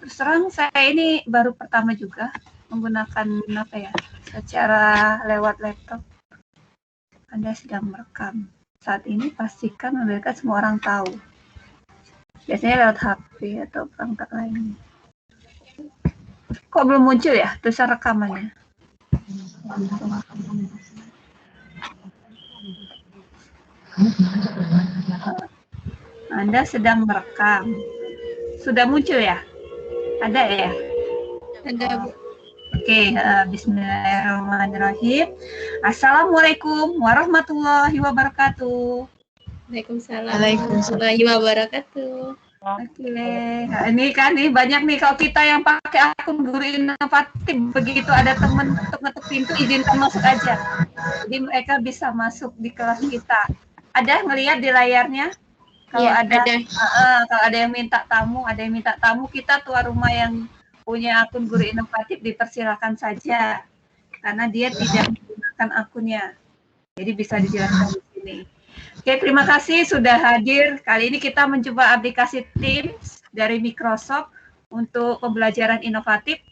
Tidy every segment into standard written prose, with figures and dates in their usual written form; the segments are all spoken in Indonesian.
Terus terang saya ini baru pertama juga menggunakan apa ya, secara lewat laptop. Anda sedang merekam. Saat ini pastikan memberikan semua orang tahu. Biasanya lewat HP atau perangkat lain. Kok belum muncul ya tulisan rekamannya? Anda sedang merekam. Sudah muncul ya? Ada ya? Ada, Bu. Oke, bismillahirrahmanirrahim. Assalamualaikum warahmatullahi wabarakatuh. Waalaikumsalam warahmatullahi wabarakatuh. Oke, nah, ini kan nih banyak nih kalau kita yang pakai akun Guru Inovatif, begitu ada teman ngetuk pintu izinkan masuk aja. Jadi mereka bisa masuk di kelas kita. Ada ngelihat di layarnya? Kalau Ya, ada. ada. Kalau ada yang minta tamu, kita tuan rumah yang punya akun Guru Inovatif dipersilakan saja karena dia tidak menggunakan akunnya. Jadi bisa dijelaskan di sini. Oke, terima kasih sudah hadir. Kali ini kita mencoba aplikasi Teams dari Microsoft untuk pembelajaran inovatif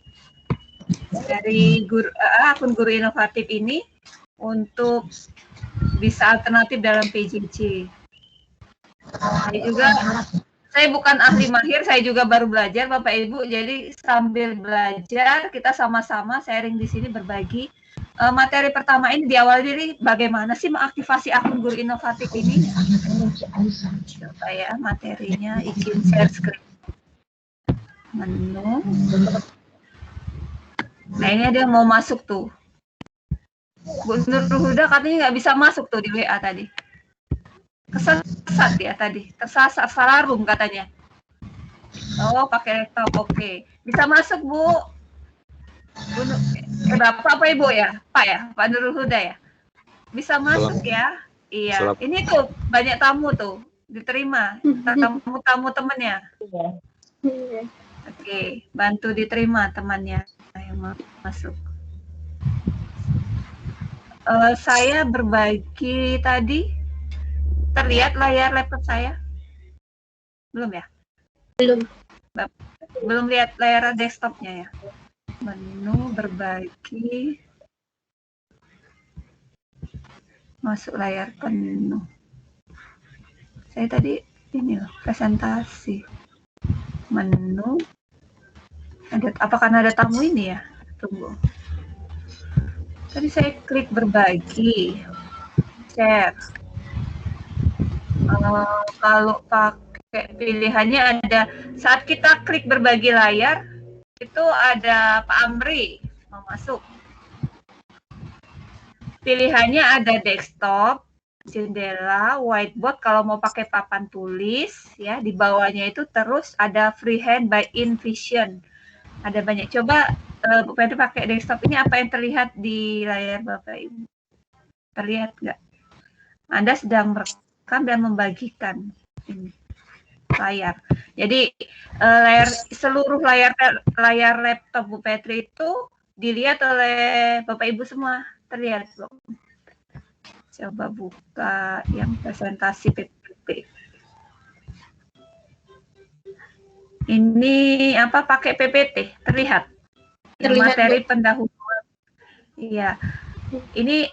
dari akun Guru Inovatif ini untuk bisa alternatif dalam PJJ. Saya bukan ahli mahir, saya juga baru belajar Bapak Ibu. Jadi sambil belajar kita sama-sama sharing di sini berbagi. Materi pertama ini di awal diri bagaimana sih mengaktifasi akun Guru Inovatif ini? Coba ya materinya, izin share screen. Menu. Nah ini ada yang mau masuk tuh. Bu Nur Huda katanya nggak bisa masuk tuh di WA tadi. Kesesat ya tadi, tersasar salah room katanya. Oh pakai laptop, oke. Bisa masuk Bu. Bapak apa Ibu ya? Pak ya? Pak Nurul Huda ya? Bisa masuk ya? Iya. Ini tuh banyak tamu tuh. Diterima. Tamu temennya. Oke. Bantu diterima temannya yang mau masuk. Saya berbagi tadi. Terlihat layar laptop saya? Belum ya? Belum. Belum lihat layar desktopnya ya? Menu berbagi, masuk layar penuh. Saya tadi ini loh presentasi, menu. Apa karena ada tamu ini ya? Tunggu. Tadi saya klik berbagi, share. Kalau pakai pilihannya ada saat kita klik berbagi layar. Itu ada Pak Amri mau masuk. Pilihannya ada desktop, jendela, whiteboard kalau mau pakai papan tulis ya, di bawahnya itu terus ada freehand by InVision. Ada banyak. Coba Bu Pedro pakai desktop ini apa yang terlihat di layar Bapak Ibu? Terlihat nggak? Anda sedang merekam dan membagikan ini layar. Jadi seluruh layar laptop Bu Petri itu dilihat oleh Bapak Ibu semua, terlihat Bu. Coba buka yang presentasi PPT. Ini apa pakai PPT? Terlihat. Yang materi pendahuluan. Iya. Ini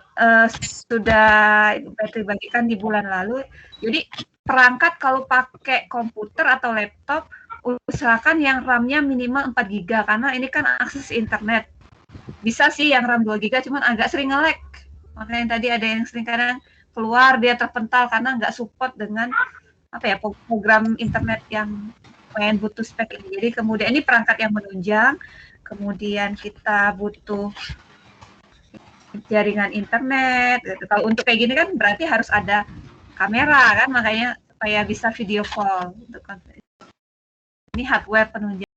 sudah Ibu Petri bagikan di bulan lalu. Jadi perangkat kalau pakai komputer atau laptop usahakan yang RAM-nya minimal 4 GB karena ini kan akses internet. Bisa sih yang RAM 2 GB cuman agak sering nge-lag. Makanya tadi ada yang sering kadang keluar dia terpental karena nggak support dengan apa ya program internet yang main butuh spek ini. Jadi kemudian ini perangkat yang menunjang, kemudian kita butuh jaringan internet gitu. Kalau untuk kayak gini kan berarti harus ada kamera kan, makanya supaya bisa video call untuk konferensi. Ini hardware penunjang.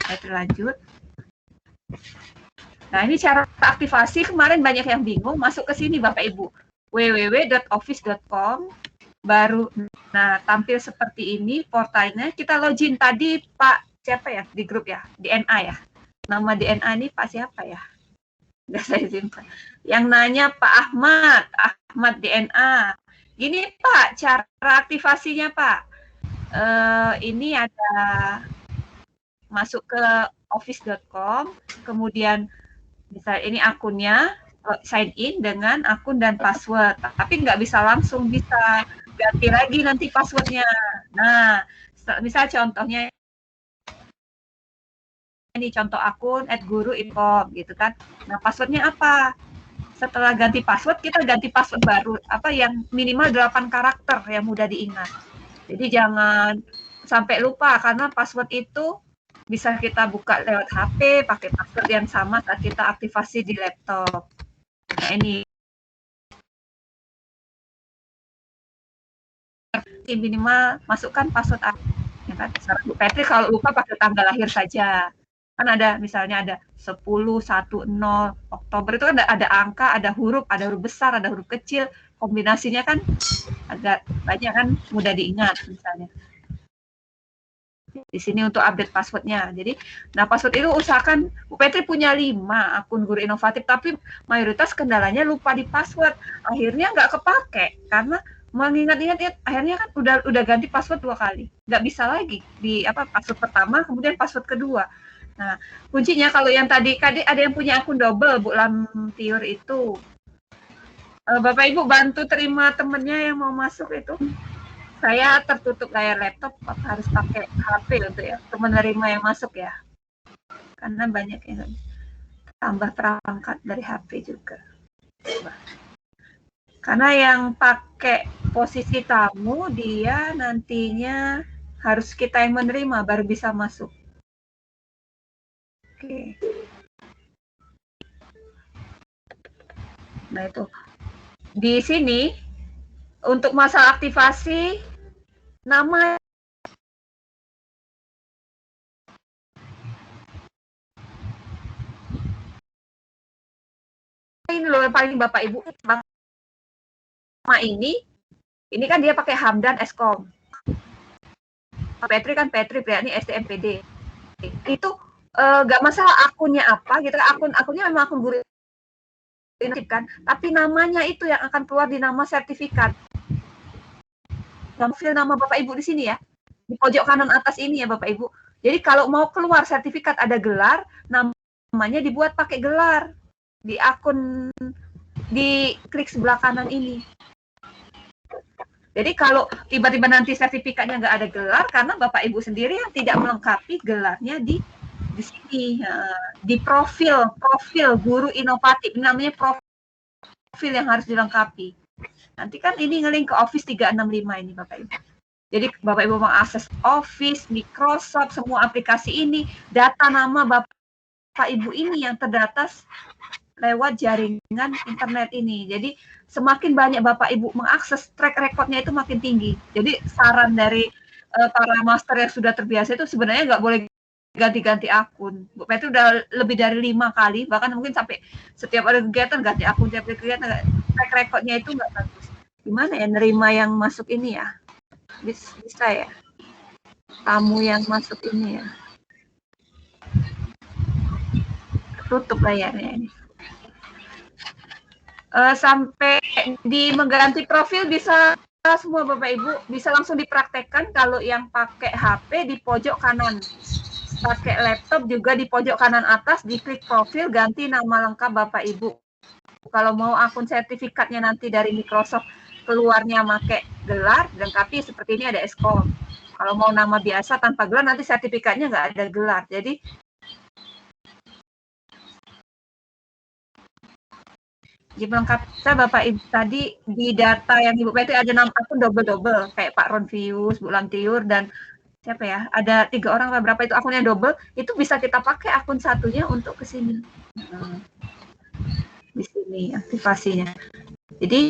Saya lanjut. Nah ini cara aktivasi, kemarin banyak yang bingung, masuk ke sini Bapak Ibu, www.office.com, baru nah tampil seperti ini portalnya. Kita login tadi Pak siapa ya di grup ya, DNA ya, nama DNA ini Pak siapa ya? Udah saya simpan. Yang nanya Pak Ahmad DNA. Gini Pak, cara aktivasinya Pak. Ini ada masuk ke office.com, kemudian misalnya ini akunnya, sign in dengan akun dan password, tapi nggak bisa langsung, bisa ganti lagi nanti passwordnya. Nah, misal contohnya ini contoh akun @guru.infom gitu kan. Nah, passwordnya apa? Setelah ganti password, kita ganti password baru, apa yang minimal 8 karakter yang mudah diingat. Jadi jangan sampai lupa, karena password itu bisa kita buka lewat HP, pakai password yang sama saat kita aktivasi di laptop. Nah, ini minimal masukkan password ya kan? Bu Petri kalau lupa pakai tanggal lahir saja. Kan ada misalnya ada 10/1/0 Oktober, itu kan ada angka, ada huruf besar, ada huruf kecil, kombinasinya kan agak banyak kan, mudah diingat misalnya. Di sini untuk update passwordnya. Jadi, nah password itu usahakan Bu Petri punya 5 akun guru inovatif, tapi mayoritas kendalanya lupa di password. Akhirnya nggak kepake karena mengingat-ingat, akhirnya kan udah ganti password 2 kali. Nggak bisa lagi di password pertama, kemudian password kedua. Nah, kuncinya kalau yang tadi ada yang punya akun double, Bu Lamtiur itu. Bapak Ibu bantu terima temennya yang mau masuk itu. Saya tertutup layar laptop, harus pakai HP untuk menerima yang masuk ya. Karena banyak yang tambah perangkat dari HP juga. Karena yang pakai posisi tamu, dia nantinya harus kita yang menerima baru bisa masuk. Oke. Nah itu. Di sini, untuk masalah aktivasi, nama ini loh yang paling Bapak Ibu nama ini kan dia pakai Hamdan Eskom. Petri kan Petri ya, ini STMPD. Itu nggak masalah akunnya apa gitu, akunnya memang akun guru kan, tapi namanya itu yang akan keluar di nama sertifikat. File nama Bapak Ibu di sini ya, di pojok kanan atas ini ya Bapak Ibu. Jadi kalau mau keluar sertifikat ada gelar, namanya dibuat pakai gelar di akun, di klik sebelah kanan ini. Jadi kalau tiba-tiba nanti sertifikatnya nggak ada gelar, karena Bapak Ibu sendiri yang tidak melengkapi gelarnya di sini, di profil guru inovatif, namanya profil yang harus dilengkapi. Nanti kan ini ngelink ke Office 365 ini Bapak Ibu. Jadi Bapak Ibu mengakses Office, Microsoft, semua aplikasi ini, data nama Bapak Ibu ini yang terdata lewat jaringan internet ini. Jadi semakin banyak Bapak Ibu mengakses, track recordnya itu makin tinggi. Jadi saran dari para master yang sudah terbiasa itu sebenarnya nggak boleh ganti-ganti akun. Bu Petri udah lebih dari 5 kali, bahkan mungkin sampai setiap ada kegiatan ganti akun, setiap ada kegiatan, track recordnya itu nggak bagus. Gimana ya nerima yang masuk ini ya? Bisa ya? Tamu yang masuk ini ya? Tutup layarnya ini. Sampai di mengganti profil bisa semua Bapak Ibu, bisa langsung dipraktekkan. Kalau yang pakai HP di pojok kanan, pakai laptop juga di pojok kanan atas, diklik profil, ganti nama lengkap Bapak Ibu. Kalau mau akun sertifikatnya nanti dari Microsoft keluarnya pakai gelar, lengkapi seperti ini ada Eskom. Kalau mau nama biasa tanpa gelar, nanti sertifikatnya nggak ada gelar. Jadi melengkapi. Saya Bapak Ibu tadi di data yang Ibu Petri ada 6 akun double kayak Pak Ronvius, Bu Lamtiur, dan siapa ya? Ada 3 orang atau berapa itu akunnya double, itu bisa kita pakai akun satunya untuk ke sini. Di sini aktivasinya. Jadi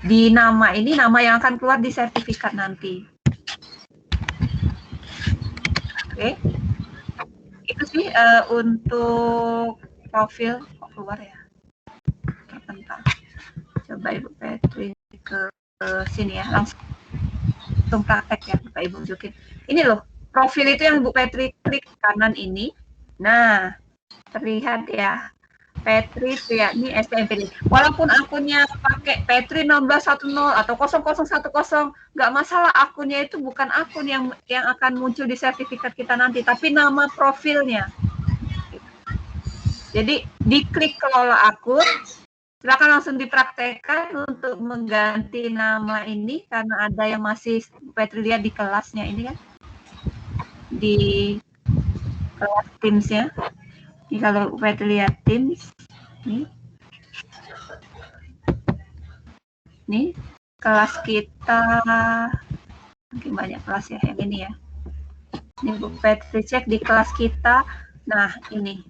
di nama ini nama yang akan keluar di sertifikat nanti. Oke. Itu sih untuk profil kok keluar ya. Bentar. Coba Ibu Petri ke sini ya, langsung praktek ya Bapak Ibu tunjukin. Ini loh, profil itu yang Ibu Petri klik kanan ini. Nah, terlihat ya. Petri ya, ini STMPD. Walaupun akunnya pakai Petri 1610 atau 0010, nggak masalah, akunnya itu bukan akun yang akan muncul di sertifikat kita nanti, tapi nama profilnya. Jadi diklik kelola akun, silakan langsung dipraktekkan untuk mengganti nama ini karena ada yang masih Petri lihat di kelasnya ini kan, di kelas Teams-nya. Ini kalau Petri lihat Teams, nih kelas kita, mungkin banyak kelas ya yang ini ya. Ini Bu Petri cek di kelas kita. Nah ini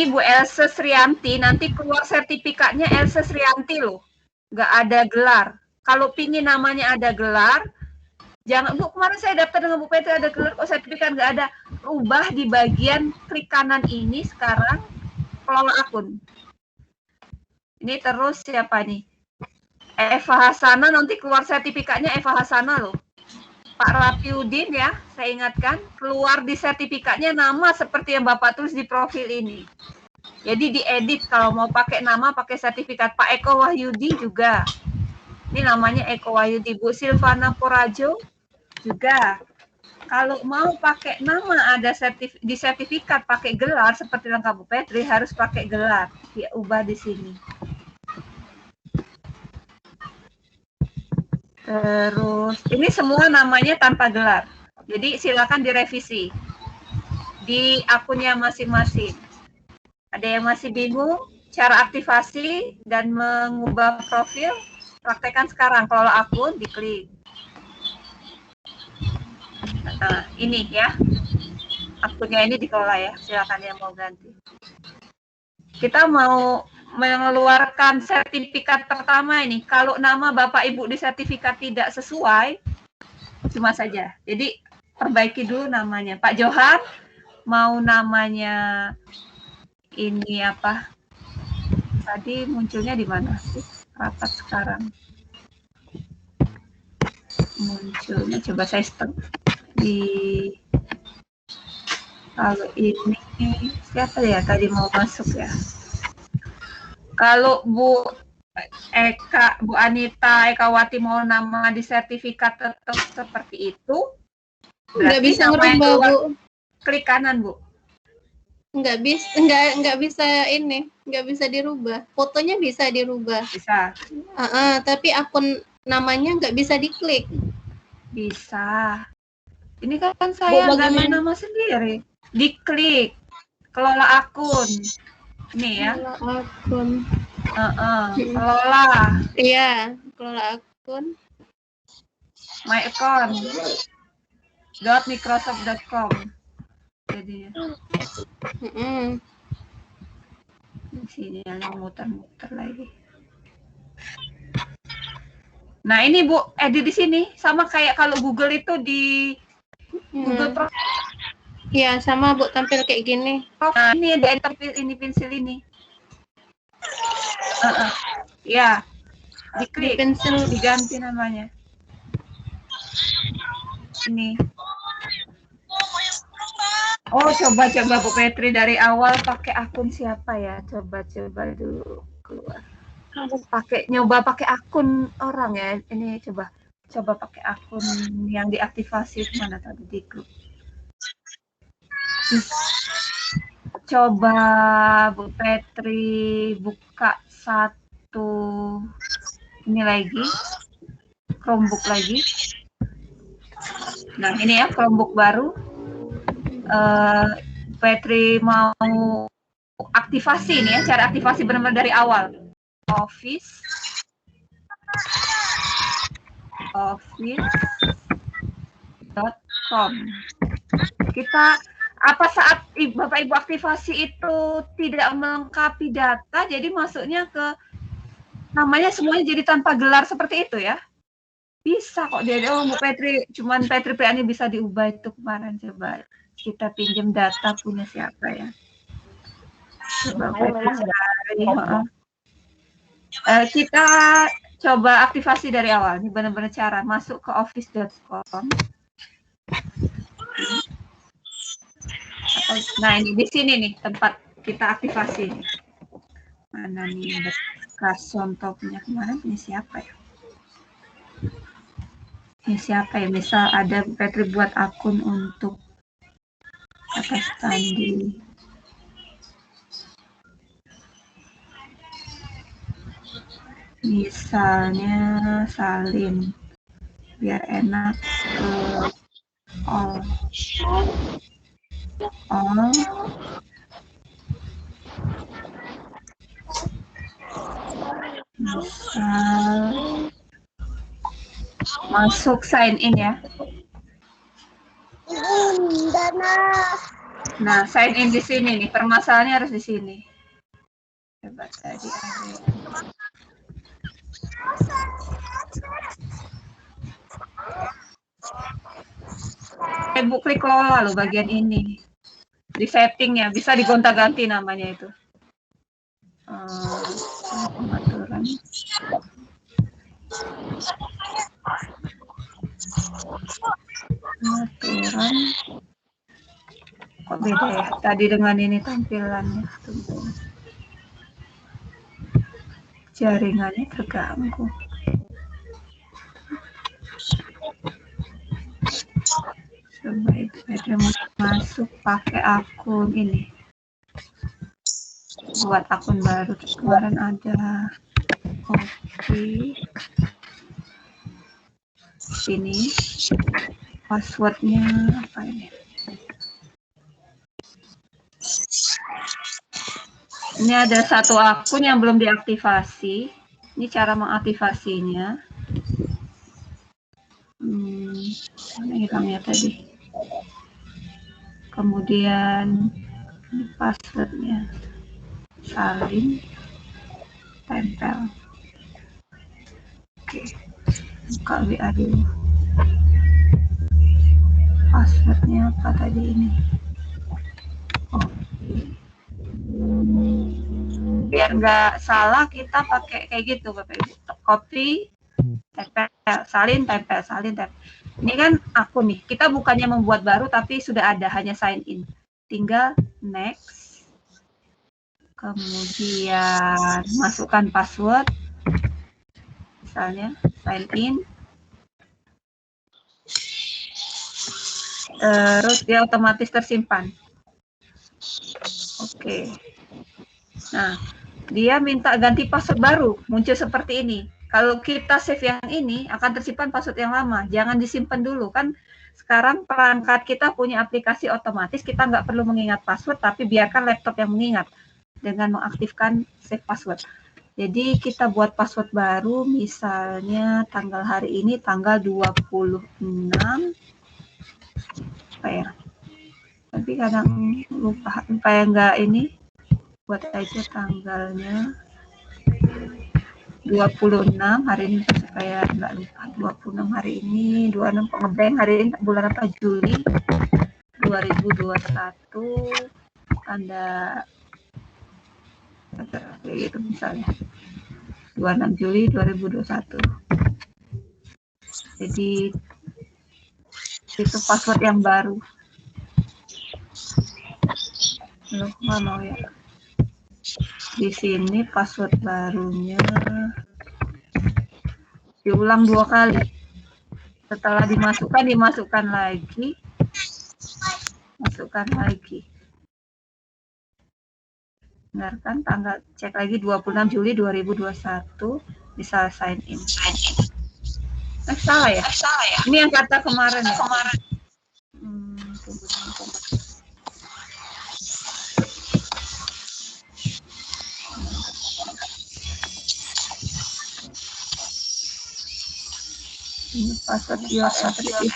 Bu Else Srianti, nanti keluar sertifikatnya Else Srianti loh, nggak ada gelar. Kalau pingin namanya ada gelar, jangan Bu, kemarin saya daftar dengan Bu Petri ada gelar, kok sertifikat nggak ada. Ubah di bagian klik kanan ini sekarang, kelola akun. Ini terus siapa nih? Eva Hasana, nanti keluar sertifikatnya Eva Hasana loh. Pak Rafiudin ya, saya ingatkan, keluar di sertifikatnya nama seperti yang Bapak tulis di profil ini. Jadi diedit kalau mau pakai nama, pakai sertifikat. Pak Eko Wahyudi juga. Ini namanya Eko Wahyudi. Bu Silvana Porajo juga. Kalau mau pakai nama ada di sertifikat pakai gelar seperti lengkap Bu Petri, harus pakai gelar. Ya, ubah di sini. Terus ini semua namanya tanpa gelar. Jadi silakan direvisi di akunnya masing-masing. Ada yang masih bingung cara aktivasi dan mengubah profil? Praktekkan sekarang. Kelola akun, diklik. Nah, ini ya. Akunnya ini dikelola ya. Silakan yang mau ganti. Kita mau mengeluarkan sertifikat pertama ini. Kalau nama Bapak Ibu di sertifikat tidak sesuai, cuma saja. Jadi perbaiki dulu namanya. Pak Johan mau namanya ini apa? Tadi munculnya di mana sih? Rapat sekarang. Munculnya coba saya stop di kalau ini siapa ya tadi mau masuk ya? Kalau Bu Eka, Bu Anita, Ekawati mau nama di sertifikat tetap seperti itu, nggak bisa ngerubah Bu. Klik kanan Bu. Nggak bisa ini, nggak bisa dirubah. Fotonya bisa dirubah. Bisa. Tapi akun namanya nggak bisa diklik. Bisa. Ini kan saya nggak ada nama sendiri. Diklik, kelola akun. Ini ya. Kelola akun. Kelola. Iya, kelola akun. My account. .microsoft.com. Jadi. Di sini yang muter-muter lagi. Nah ini Bu, edit di sini sama kayak kalau Google itu di Google Pro. Iya sama Bu, tampil kayak gini. Nah ini ada enter ini pensil ini. Ya, diklik, pensil diganti namanya. Ini. Oh coba Bu Petri dari awal pakai akun siapa ya? Coba dulu keluar. Nyoba pakai akun orang ya. Ini coba pakai akun yang diaktifasi mana tadi di grup. Coba Bu Petri buka satu ini lagi, Chromebook lagi. Nah ini ya Chromebook baru. Petri mau aktivasi ini ya, cara aktivasi benar-benar dari awal. Office.com. Kita saat Bapak Ibu aktivasi itu tidak melengkapi data, jadi masuknya ke namanya semuanya jadi tanpa gelar seperti itu ya. Bisa kok jadi Bu Petri, cuman Petri PA-nya bisa diubah itu kemarin. Coba kita pinjam data punya siapa ya. Coba kita coba aktivasi dari awal. Ini benar-benar cara masuk ke office.com. Nah ini di sini nih tempat kita aktifasi. Mana nih ada Kason topnya kemarin, ini siapa ya? Ini siapa ya? Misal ada Petri buat akun untuk atas tadi. Misalnya salin, biar enak ke all. Misal masuk sign in ya. Nah, sign in di sini nih, permasalahannya harus di sini. Coba tadi ada. Bu klik lola loh bagian ini. Di setting ya, bisa digonta-ganti namanya itu. Pengaturan. Pengaturan. Kok beda ya? Tadi dengan ini tampilannya. Tunggu. Jaringannya terganggu. Coba itu ada masuk pakai akun ini. Buat akun baru. Kemarin ada copy sini. Passwordnya apa ini? Ini ada satu akun yang belum diaktifasi. Ini cara mengaktifasinya. Hilangnya tadi. Kemudian ini passwordnya. Salin. Tempel. Oke. Buka WA dulu. Passwordnya apa tadi ini? Biar nggak salah kita pakai kayak gitu Bapak Ibu. Copy, tempel, salin, tempel, salin, tempel. Ini kan akun nih. Kita bukannya membuat baru tapi sudah ada, hanya sign in. Tinggal next. Kemudian masukkan password. Misalnya sign in. Terus dia otomatis tersimpan. Oke. Nah, dia minta ganti password baru, muncul seperti ini. Kalau kita save yang ini, akan tersimpan password yang lama. Jangan disimpan dulu, kan sekarang perangkat kita punya aplikasi otomatis, kita nggak perlu mengingat password, tapi biarkan laptop yang mengingat dengan mengaktifkan save password. Jadi kita buat password baru, misalnya tanggal hari ini, tanggal 26, apa ya? Tapi kadang lupa, supaya nggak ini, buat aja tanggalnya 26 hari ini supaya nggak lupa. 26 hari ini, 26 kok ngeblank hari ini bulan apa? Juli 2021 tanda kayak gitu misalnya 26 Juli 2021. Jadi itu password yang baru. Loh, nggak mau ya. Di sini password barunya diulang 2 kali. Setelah dimasukkan lagi. Masukkan lagi. Dengarkan tanggal, cek lagi 26 Juli 2021, bisa sign in. Salah ya? Ini yang kata kemarin ya? Ini password your address.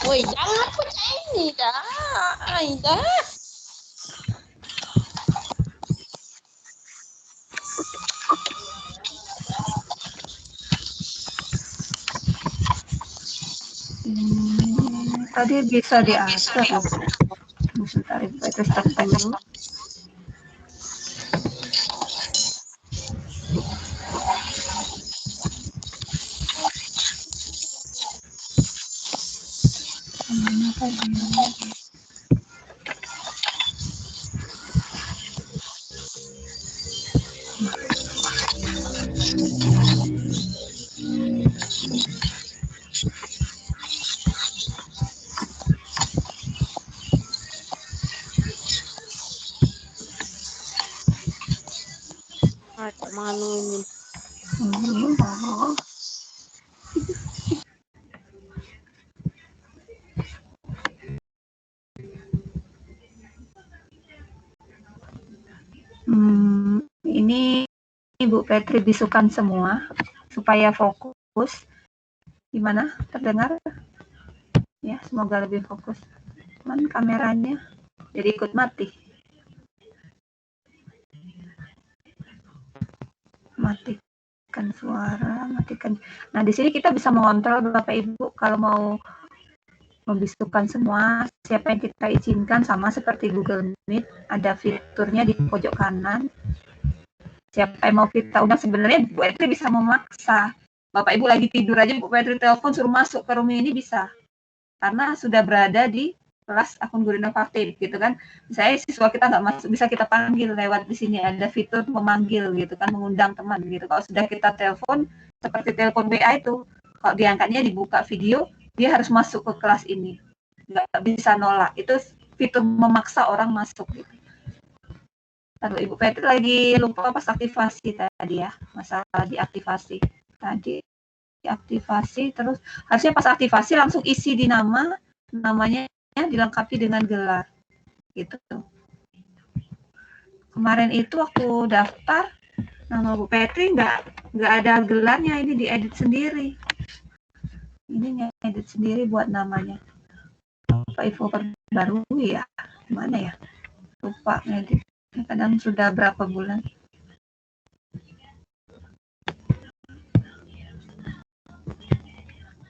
Woi, jangan pecah ini dah. Aida. Tadi bisa diatur. Sebentar, itu stop dulu. Ada malu ini. Ini Ibu Petri bisukan semua supaya fokus. Gimana? Terdengar? Ya, semoga lebih fokus. Cuman kameranya jadi ikut mati. Matikan suara, matikan. Nah, di sini kita bisa mengontrol Bapak Ibu kalau mau membisukan semua, siapa yang kita izinkan, sama seperti Google Meet, ada fiturnya di pojok kanan. Siapa yang mau kita undang, sebenarnya Bu Petri bisa memaksa. Bapak Ibu lagi tidur aja, Bu Petri telepon suruh masuk ke room ini bisa. Karena sudah berada di kelas akun guru inovatif gitu kan. Misalnya siswa kita nggak masuk, bisa kita panggil lewat di sini, ada fitur memanggil gitu kan, mengundang teman gitu. Kalau sudah kita telepon, seperti telepon WA itu, kalau diangkatnya dibuka video, dia harus masuk ke kelas ini, nggak bisa nolak. Itu fitur memaksa orang masuk gitu. Lalu Ibu Petri lagi lupa pas aktivasi tadi ya, masalah diaktifasi tadi. Diaktivasi, terus harusnya pas aktivasi langsung isi di namanya dilengkapi dengan gelar gitu. Kemarin itu waktu daftar nama Bu Petri nggak ada gelarnya, ini diedit sendiri. Ini ngedit sendiri buat namanya. Apa info baru ya? Gimana ya? Lupa ngedit. Kadang sudah berapa bulan.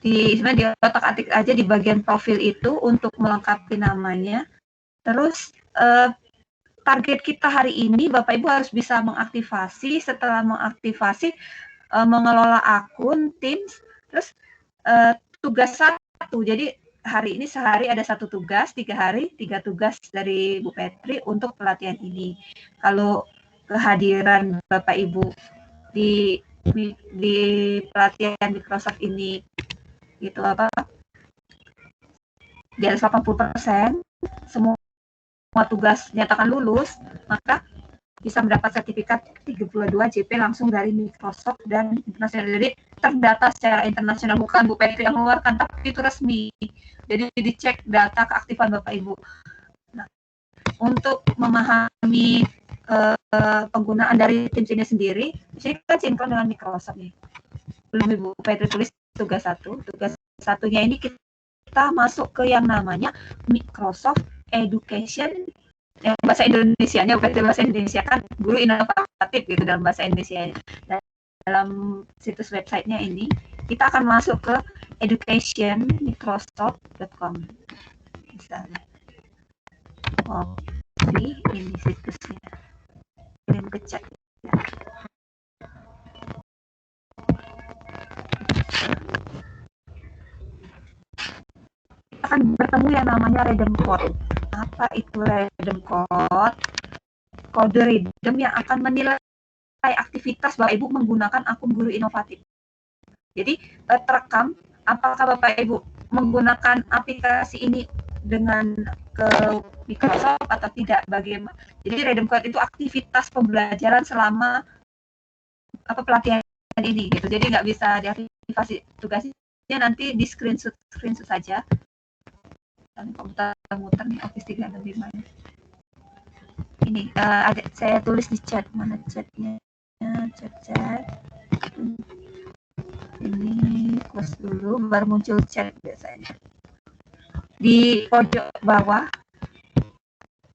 Sebenarnya di otak-atik aja di bagian profil itu untuk melengkapi namanya. Terus target kita hari ini Bapak Ibu harus bisa mengaktifasi. Setelah mengaktifasi, mengelola akun Teams. Terus tugas 1. Jadi hari ini sehari ada 1 tugas, 3 hari 3 tugas dari Bu Petri untuk pelatihan ini. Kalau kehadiran Bapak Ibu di pelatihan Microsoft ini itu di atas 80%, semua tugas nyatakan lulus, maka bisa mendapat sertifikat 32 JP langsung dari Microsoft dan internasional. Jadi terdata secara internasional, bukan Bu Petri yang mengeluarkan, tapi itu resmi. Jadi dicek data keaktifan Bapak Ibu. Nah, untuk memahami penggunaan dari Teams ini sendiri, di sini kita sinkron dengan Microsoft nih. Belum Ibu Petri tulis tugas 1. Tugas satunya ini kita masuk ke yang namanya Microsoft Education, yang bahasa Indonesianya, bahasa Indonesia kan guru inovatif gitu dalam bahasa Indonesia. Dan dalam situs websitenya ini kita akan masuk ke educationmicrosoft.com misalnya. Ini situsnya, kirim ke chat. Akan bertemu yang namanya Redeem Code. Apa itu Redeem Code? Kode Redeem yang akan menilai aktivitas Bapak Ibu menggunakan akun guru inovatif. Jadi terekam apakah Bapak Ibu menggunakan aplikasi ini dengan ke Microsoft atau tidak, bagaimana. Jadi Redeem Code itu aktivitas pembelajaran selama pelatihan ini gitu. Jadi nggak bisa diaktifasi, tugasnya nanti di screenshot saja. Dan komputer nih Office 365. Ini ada saya tulis di chat, mana chatnya? Chat. Ini close dulu, baru muncul chat biasanya. Di pojok bawah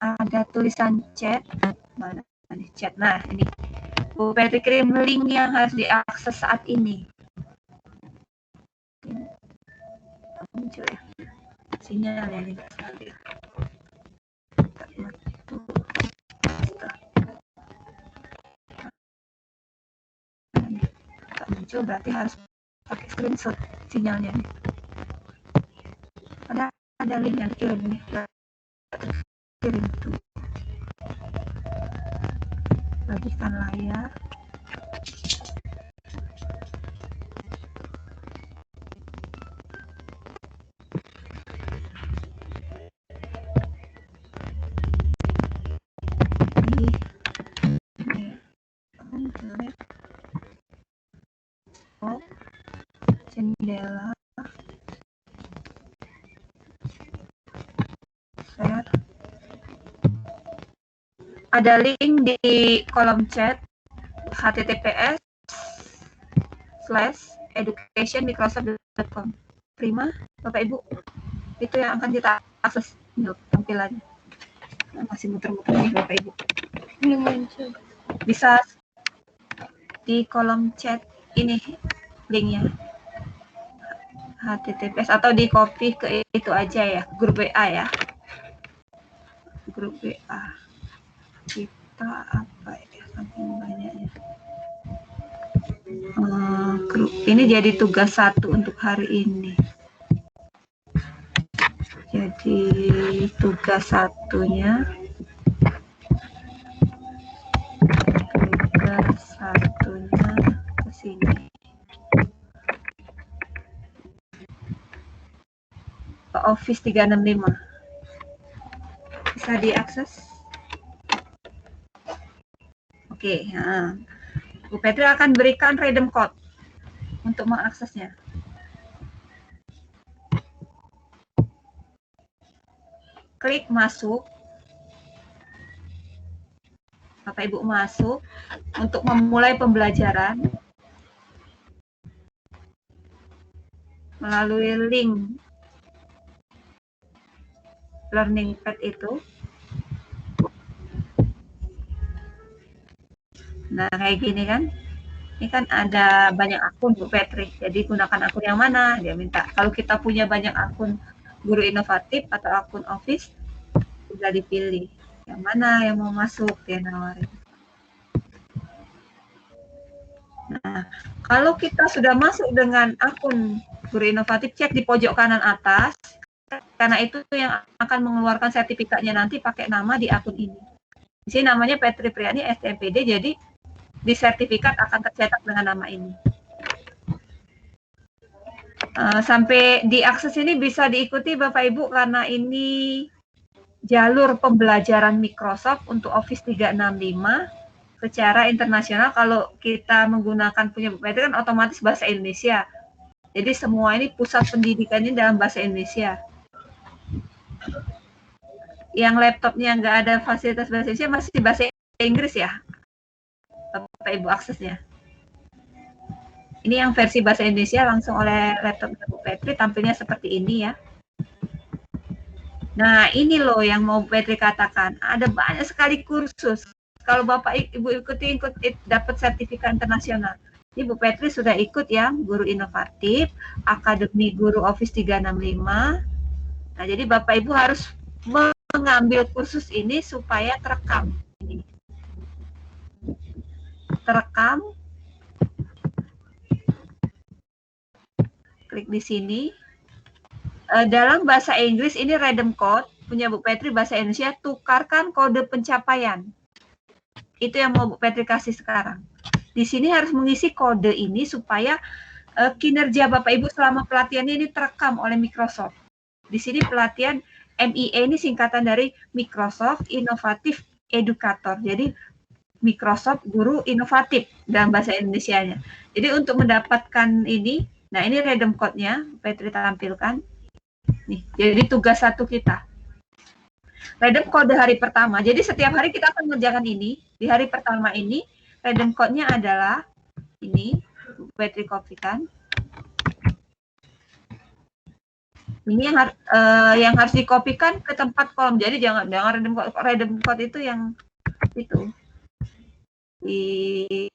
ada tulisan chat. Mana nih chat? Nah ini Bu Petri kirim link yang harus diakses saat ini. Muncul ya sinyalnya ini. Muncul berarti harus pakai screenshot sinyalnya nih. ada link yang kirim nih. Kirim tuh. Bagikan layar. Oh, jendela. Share. Ada link di kolom chat https://educationmicrosoft.com. Terima, Bapak Ibu. Itu yang akan kita akses untuk tampilannya. Nah, masih muter-muter nih Bapak Ibu. Belum muncul. Bisa di kolom chat ini linknya. HTTPS atau di copy ke itu aja ya, grup WA ya. Grup WA. Kita apa ya, saking banyaknya. Grup ini jadi tugas 1 untuk hari ini. Jadi tugas satunya ke sini. Ke Office 365. Bisa diakses? Oke, nah. Bu Petri akan berikan redeem code untuk mengaksesnya. Klik masuk. Bapak Ibu masuk untuk memulai pembelajaran melalui link learning pad itu. Nah, kayak gini kan. Ini kan ada banyak akun Bu Petri. Jadi gunakan akun yang mana? Dia minta. Kalau kita punya banyak akun guru inovatif atau akun Office, bisa dipilih. Yang mana yang mau masuk, dia nawarin. Nah, kalau kita sudah masuk dengan akun guru inovatif, cek di pojok kanan atas. Karena itu yang akan mengeluarkan sertifikatnya nanti pakai nama di akun ini. Di sini namanya Petri Priani STMPD, jadi di sertifikat akan tercetak dengan nama ini. Sampai diakses ini bisa diikuti Bapak Ibu karena ini jalur pembelajaran Microsoft untuk Office 365 secara internasional. Kalau kita menggunakan punya Bu Petri kan otomatis bahasa Indonesia. Jadi semua ini pusat pendidikannya dalam bahasa Indonesia. Yang laptopnya nggak ada fasilitas bahasa Indonesia masih bahasa Inggris ya, Bapak Ibu aksesnya. Ini yang versi bahasa Indonesia langsung oleh laptop Bu Petri, tampilnya seperti ini ya. Nah, ini loh yang mau Bu Petri katakan. Ada banyak sekali kursus. Kalau Bapak Ibu ikut dapat sertifikat internasional. Jadi Bu Petri sudah ikut yang guru inovatif, Akademi Guru Office 365. Nah, jadi Bapak Ibu harus mengambil kursus ini supaya terekam. Ini. Terekam. Klik di sini. Dalam bahasa Inggris ini redeem code, punya Bu Petri bahasa Indonesia, tukarkan kode pencapaian. Itu yang mau Bu Petri kasih sekarang. Di sini harus mengisi kode ini supaya kinerja Bapak Ibu selama pelatihan ini terekam oleh Microsoft. Di sini pelatihan MIE ini singkatan dari Microsoft Innovative Educator. Jadi Microsoft Guru Inovatif dalam bahasa Indonesianya. Jadi untuk mendapatkan ini, nah ini redeem code-nya, Petri tampilkan. Nih, jadi tugas 1 kita. Redeem kode hari pertama. Jadi setiap hari kita akan mengerjakan ini. Di hari pertama ini, redeem code-nya adalah ini. Petri kopikan. Ini yang harus dikopikan ke tempat kolom. Jadi jangan redeem code itu yang itu di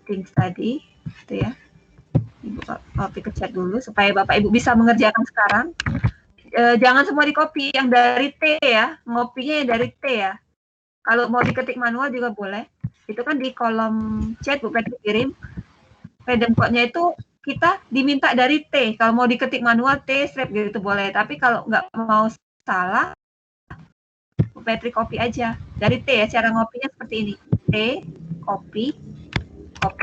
things tadi, itu ya. Ibu copy ke chat dulu supaya Bapak Ibu bisa mengerjakan sekarang. Jangan semua di copy, yang dari T ya, ngopinya yang dari T ya. Kalau mau diketik manual juga boleh. Itu kan di kolom chat Bu Petri kirim. Redeem code-nya itu kita diminta dari T. Kalau mau diketik manual T strap gitu boleh. Tapi kalau nggak mau salah, Bu Petri copy aja. Dari T ya, cara ngopinya seperti ini. T, copy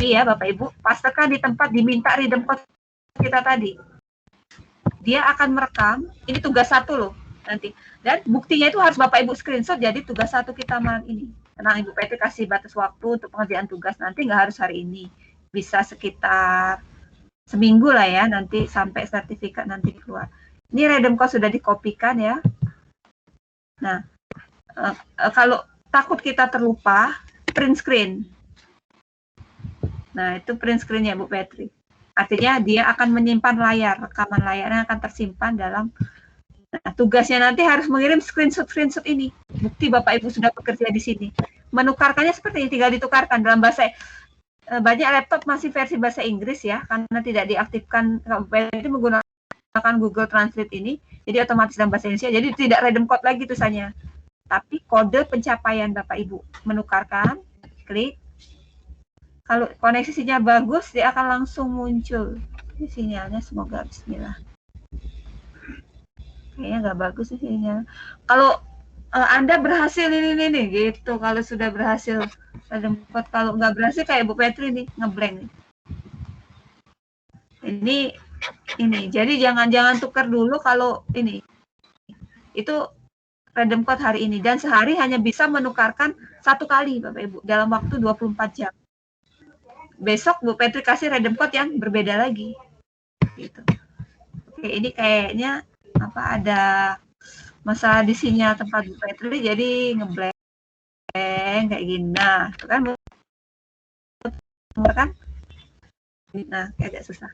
ya Bapak Ibu. Pastekan di tempat diminta rhythm code kita tadi. Dia akan merekam, ini tugas 1 loh nanti. Dan buktinya itu harus Bapak Ibu screenshot, jadi tugas 1 kita malam ini. Tenang, Ibu Petri kasih batas waktu untuk pengerjaan tugas nanti, nggak harus hari ini. Bisa sekitar seminggu lah ya, nanti sampai sertifikat nanti keluar. Ini random code sudah dikopikan ya. Nah, kalau takut kita terlupa, print screen. Nah, itu print screen-nya Bu Petri. Artinya dia akan menyimpan layar, rekaman layarnya akan tersimpan dalam. Nah, tugasnya nanti harus mengirim screenshot ini. Bukti Bapak Ibu sudah bekerja di sini. Menukarkannya seperti ini, tinggal ditukarkan dalam bahasa. Banyak laptop masih versi bahasa Inggris ya, karena tidak diaktifkan. Itu menggunakan Google Translate ini, jadi otomatis dalam bahasa Indonesia. Jadi tidak random code lagi tulisannya, tapi kode pencapaian Bapak Ibu. Menukarkan, klik. Kalau koneksinya bagus, dia akan langsung muncul. Ini sinyalnya, semoga bismillah. Kayaknya nggak bagus sih sinyal. Kalau Anda berhasil ini gitu, kalau sudah berhasil. Kalau nggak berhasil kayak Bu Petri nih, ngeblank nih. Ini. Jadi jangan tukar dulu kalau ini. Itu random code hari ini. Dan sehari hanya bisa menukarkan 1 kali Bapak Ibu, dalam waktu 24 jam. Besok Bu Petri kasih random code yang berbeda lagi. Gitu. Oke, ini kayaknya ada masalah di sinyal tempat Bu Petri, jadi ngeblank kayak gini. Nah, itu kan nah agak susah.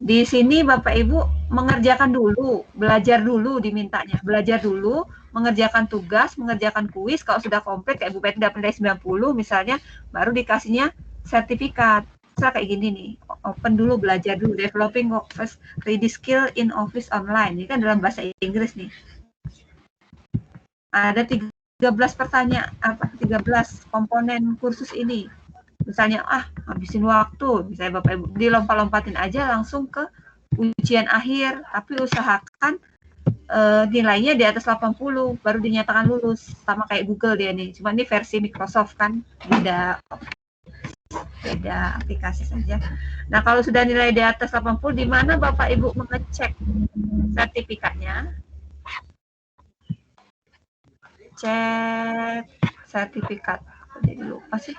Di sini Bapak Ibu mengerjakan dulu, belajar dulu dimintanya. Belajar dulu, mengerjakan tugas, mengerjakan kuis. Kalau sudah komplit kayak Bu Petri dapat nilai 90 misalnya, baru dikasihnya sertifikat. Misalnya kayak gini nih, open dulu, belajar dulu, developing office ready skill in office online. Ini kan dalam bahasa Inggris nih. Ada 13 pertanyaan, 13 komponen kursus ini. Misalnya, habisin waktu, misalnya Bapak Ibu, dilompat-lompatin aja langsung ke ujian akhir, tapi usahakan nilainya di atas 80, baru dinyatakan lulus. Sama kayak Google dia nih, cuma ini versi Microsoft kan, beda aplikasi saja. Nah, kalau sudah nilai di atas 80, di mana Bapak Ibu mengecek sertifikatnya? Cek sertifikat. Jadi lupa sih.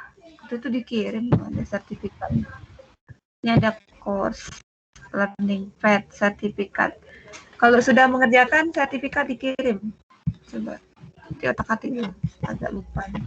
Itu dikirim ada sertifikatnya. Ini ada course learning pad sertifikat. Kalau sudah mengerjakan sertifikat dikirim. Coba di otak-atik agak lupa nih.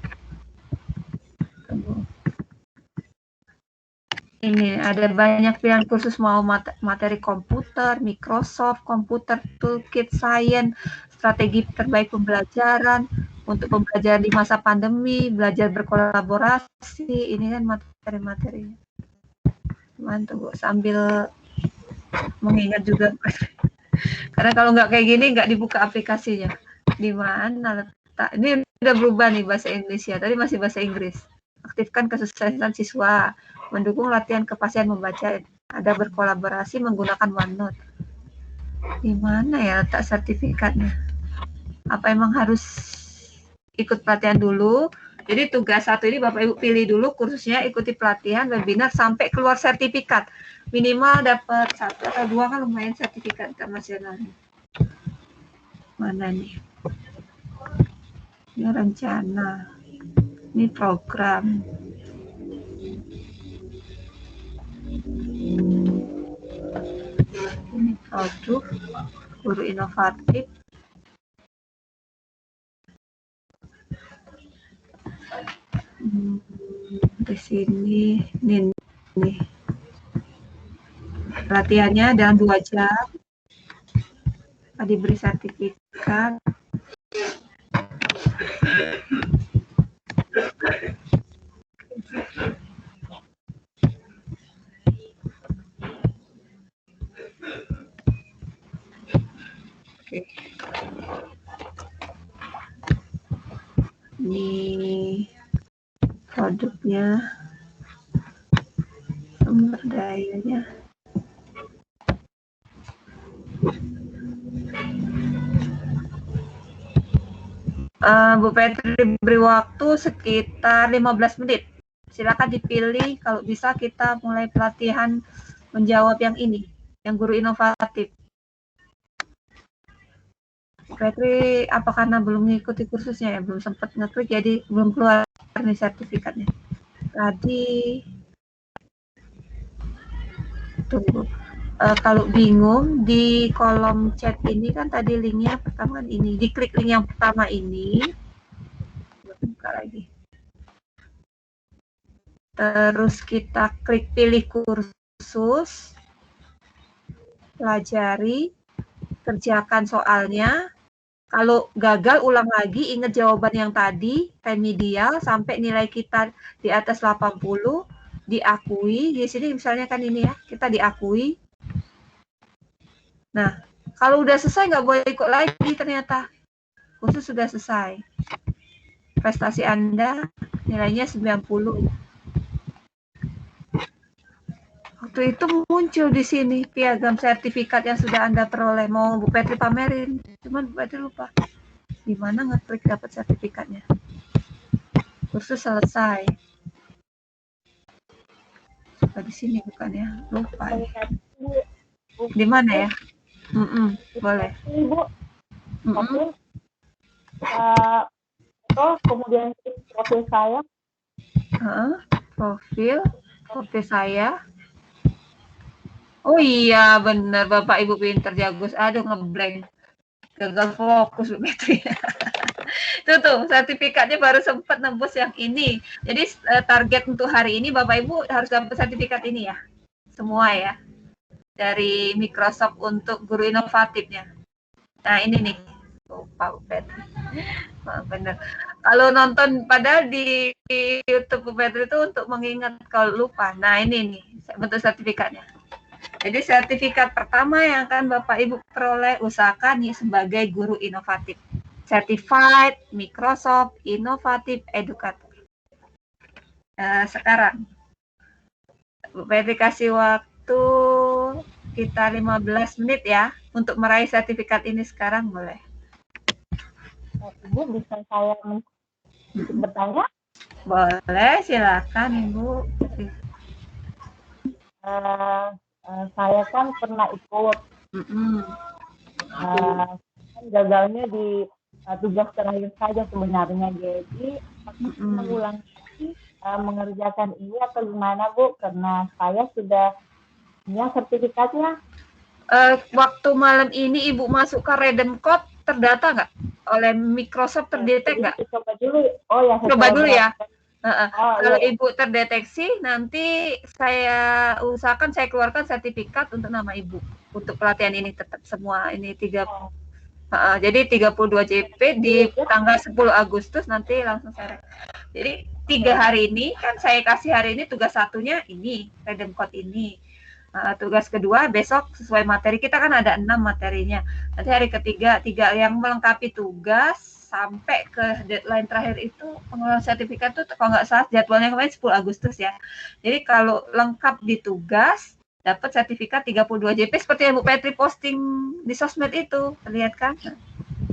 Ini ada banyak pilihan kursus, mau materi komputer, Microsoft, komputer, toolkit, science, strategi terbaik pembelajaran, untuk pembelajaran di masa pandemi, belajar berkolaborasi. Ini kan materi-materi. Mantap, sambil mengingat juga. Karena kalau nggak kayak gini, nggak dibuka aplikasinya. Di mana letak? Ini udah berubah nih bahasa Indonesia. Tadi masih bahasa Inggris. Aktifkan kesuksesan siswa, mendukung latihan kepastian membaca, ada berkolaborasi menggunakan OneNote. Di mana ya letak sertifikatnya? Apa emang harus ikut pelatihan dulu? Jadi tugas 1 ini Bapak Ibu pilih dulu kursusnya, ikuti pelatihan, webinar, sampai keluar sertifikat. Minimal dapat 1 atau 2 kan lumayan sertifikat internasionalnya. Mana nih? Ini rencana. Ini program. Ini produk, guru inovatif. Di sini, nih. Latihannya dalam 2 jam. Diberi sertifikat. Oke. Ini produknya, sumber dayanya. Bu Petri beri waktu sekitar 15 menit. Silakan dipilih, kalau bisa kita mulai pelatihan menjawab yang ini, yang guru inovatif. Bu Petri, apa karena belum mengikuti kursusnya ya, belum sempat ngeklik, jadi belum keluar nih sertifikatnya. Tadi, tunggu. Kalau bingung, di kolom chat ini kan tadi linknya pertama kan ini, diklik link yang pertama ini, buka lagi. Terus kita klik pilih kursus, pelajari, kerjakan soalnya. Kalau gagal ulang lagi, ingat jawaban yang tadi, remedial, sampai nilai kita di atas 80, diakui. Di sini misalnya kan ini ya, kita diakui. Nah, kalau udah selesai nggak boleh ikut lagi ternyata. Kursus sudah selesai. Prestasi Anda nilainya 90. Waktu itu muncul di sini piagam sertifikat yang sudah Anda peroleh. Mau Bu Petri pamerin, cuman Bu Petri lupa. Gimana ngeklik dapat sertifikatnya? Kursus selesai. Suka di sini bukan ya? Lupa. Di mana ya? Boleh. Ibu. Kemudian profil saya. Profil saya. Oh iya, benar Bapak Ibu pinter jagus. Aduh, ngeblank. Gagal fokus Bu Petri. Tuh, sertifikatnya baru sempat nembus yang ini. Jadi target untuk hari ini Bapak Ibu harus dapat sertifikat ini ya. Semua ya. Dari Microsoft untuk guru inovatifnya. Nah, ini nih. Lupa Bu Petri. Benar. Kalau nonton padahal di YouTube Bu Petri itu untuk mengingat kalau lupa. Nah, ini nih bentuk sertifikatnya. Jadi sertifikat pertama yang akan Bapak Ibu peroleh, usahakan nih sebagai guru inovatif. Certified Microsoft Innovative Educator. Sekarang Bu Petri kasih waktu kita 15 menit ya untuk meraih sertifikat ini sekarang, boleh. Ibu bisa saya bertanya? Boleh, silakan Ibu. Saya kan pernah ikut. Gagalnya di tugas terakhir saja sebenarnya, jadi mengulang mengerjakan ini atau gimana Bu? Karena saya sudah punya sertifikatnya. Waktu malam ini Ibu masuk ke Redeem Code, terdata nggak? Oleh Microsoft terdetek nggak? Coba dulu. Oh ya. Coba dulu ya. Kalau iya. Ibu terdeteksi, nanti saya usahakan saya keluarkan sertifikat untuk nama Ibu. Untuk pelatihan ini tetap semua ini 3. Jadi 32 JP di tanggal 10 Agustus nanti langsung saya. Jadi 3 hari ini kan saya kasih hari ini tugas satunya ini Redeem Code ini. Tugas kedua besok sesuai materi kita kan ada 6 materinya. Nanti hari ketiga 3 yang melengkapi tugas sampai ke deadline terakhir itu pengeluaran sertifikat tuh kalau nggak salah jadwalnya kemarin 10 Agustus ya. Jadi kalau lengkap di tugas dapat sertifikat 32 JP seperti yang Bu Petri posting di sosmed itu, lihat kan?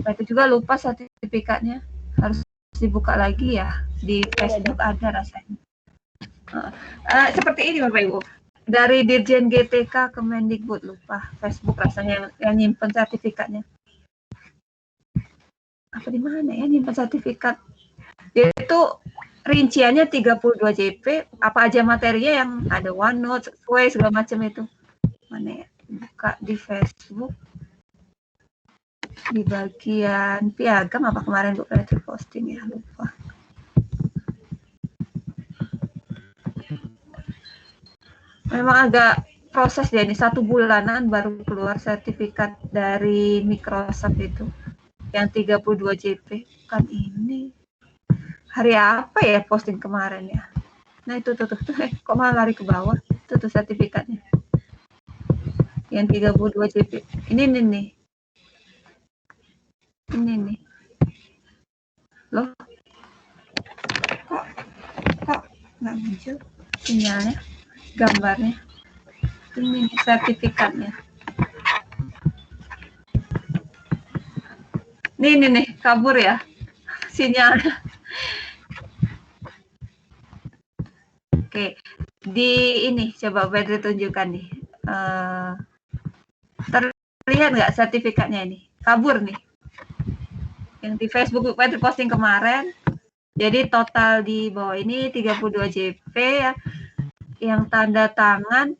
Nah, itu juga lupa sertifikatnya, harus dibuka lagi ya di Facebook ada rasanya. Seperti ini Bapak Ibu. Dari Dirjen GTK Kemendikbud, lupa Facebook rasanya yang nyimpen sertifikatnya. Apa di mana ya nyimpen sertifikat? Dia itu rinciannya 32 JP, apa aja materinya yang ada OneNote, sesuai segala macam itu. Mana ya? Buka di Facebook. Di bagian piagam apa kemarin Bu Petri posting ya, lupa. Memang agak proses ya ini 1 bulanan baru keluar sertifikat dari Microsoft itu. Yang 32 JP kan ini. Hari apa ya posting kemarin ya? Nah itu tuh kok malah lari ke bawah. Itu tuh sertifikatnya. Yang 32 JP. Ini nih. Ini nih. Loh. Kok nggak muncul sinyalnya, gambarnya. Ini nih sertifikatnya. Nih kabur ya sinyal. Oke, di ini coba Pedri tunjukkan nih. Terlihat nggak sertifikatnya ini? Kabur nih. Yang di Facebook Pedri posting kemarin. Jadi total di bawah ini 32 JP ya. Yang tanda tangan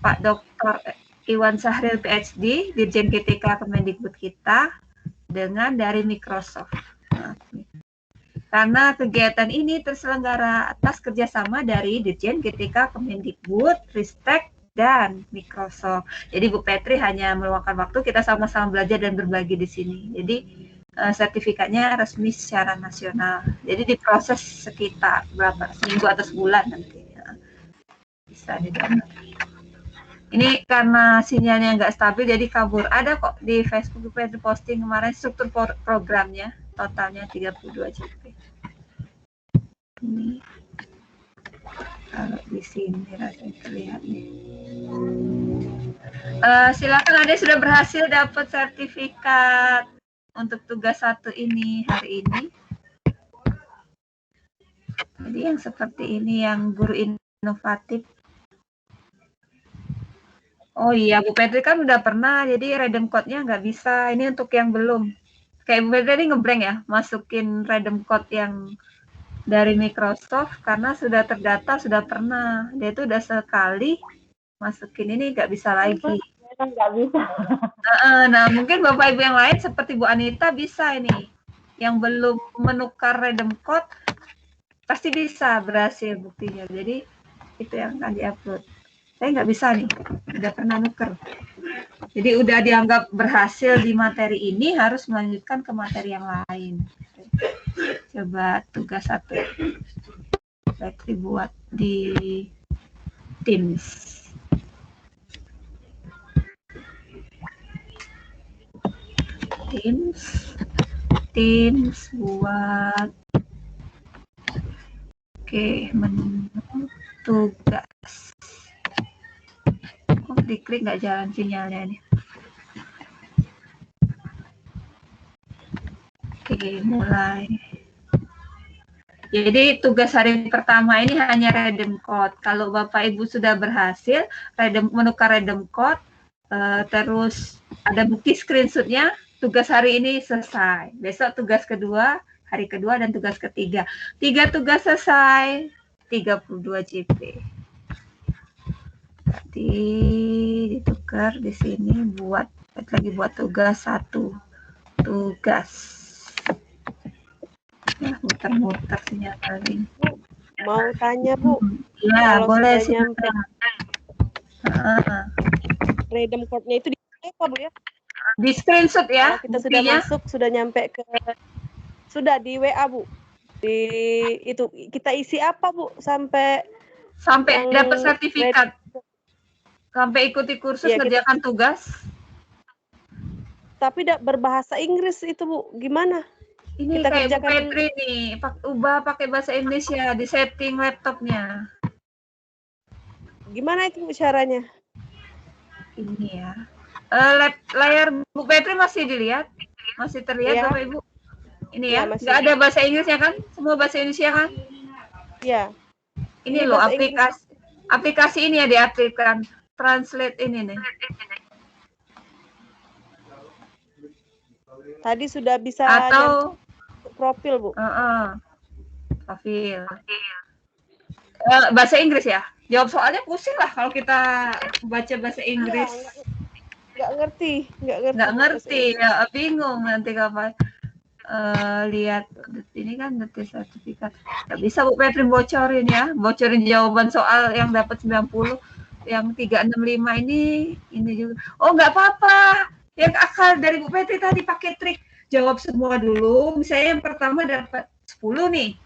Pak Dr. Iwan Sahril PhD, Dirjen GTK Kemendikbud kita, dengan dari Microsoft. Nah, karena kegiatan ini terselenggara atas kerjasama dari Dirjen GTK Kemendikbud, Ristek, dan Microsoft. Jadi Bu Petri hanya meluangkan waktu, kita sama-sama belajar dan berbagi di sini. Jadi sertifikatnya resmi secara nasional. Jadi diproses sekitar berapa, seminggu atau sebulan nanti. Bisa di-download. Ini karena sinyalnya nggak stabil, jadi kabur. Ada kok di Facebook Petri posting kemarin struktur programnya, totalnya 32 JP. Ini kalau di sini rasanya terlihat nih. Silakan ada sudah berhasil dapat sertifikat untuk tugas 1 ini hari ini. Jadi yang seperti ini yang guru inovatif. Oh iya, Bu Petri kan udah pernah, jadi redeem code-nya nggak bisa. Ini untuk yang belum. Kayak Bu Petri ngeblank ya, masukin redeem code yang dari Microsoft karena sudah terdaftar, sudah pernah. Dia itu udah sekali masukin ini nggak bisa lagi. Nggak bisa. Nah, mungkin Bapak Ibu yang lain seperti Bu Anita bisa ini. Yang belum menukar redeem code pasti bisa berhasil buktinya. Jadi itu yang akan diupload. Saya nggak bisa nih, udah pernah nuker. Jadi udah dianggap berhasil di materi ini, harus melanjutkan ke materi yang lain. Coba tugas 1. Petri buat di Teams. Teams buat. Oke, menu tugas. Diklik nggak jalan sinyalnya nih. Oke, mulai. Jadi tugas hari pertama ini hanya redeem code. Kalau Bapak Ibu sudah berhasil menukar redeem code, terus ada bukti screenshotnya, tugas hari ini selesai. Besok tugas kedua, hari kedua, dan tugas ketiga. 3 tugas selesai, 32 JP. Ditukar di sini lagi buat tugas 1. Tugas. Ya, muter-muter sinyal kali. Mau tanya, Bu? Ya, kalau boleh sih. Redeem code-nya itu di apa, Bu ya? Di screenshot ya. Kalau kita sudah masuk, sudah nyampe sudah di WA, Bu. Di itu kita isi apa, Bu? Sampai dapat sertifikat. Sampai ikuti kursus ya, kerjakan tugas. Tapi berbahasa Inggris itu, Bu. Gimana? Ini kita kayak Bu Petri nih, ubah pakai bahasa Indonesia di setting laptopnya. Gimana itu caranya? Ini ya. Layar Bu Petri masih dilihat? Masih terlihat ya, Bapak Ibu? Ini ya, nggak ada bahasa Inggrisnya kan? Semua bahasa Indonesia kan? Iya. Ini loh aplikasi ini ya diaktifkan. Translate ini nih. Tadi sudah bisa atau profil, Bu. Profil. Bahasa Inggris ya? Jawab soalnya pusing lah kalau kita baca bahasa Inggris. Nggak ngerti. Ya, bingung nanti kapan lihat ini kan detik sertifikat. Nggak bisa Bu Petri bocorin ya, bocorin jawaban soal yang dapat 90. Yang 365 ini juga. Oh, nggak apa-apa. Yang akal dari Bu Petri tadi pakai trik. Jawab semua dulu. Misalnya yang pertama dapat 10 nih.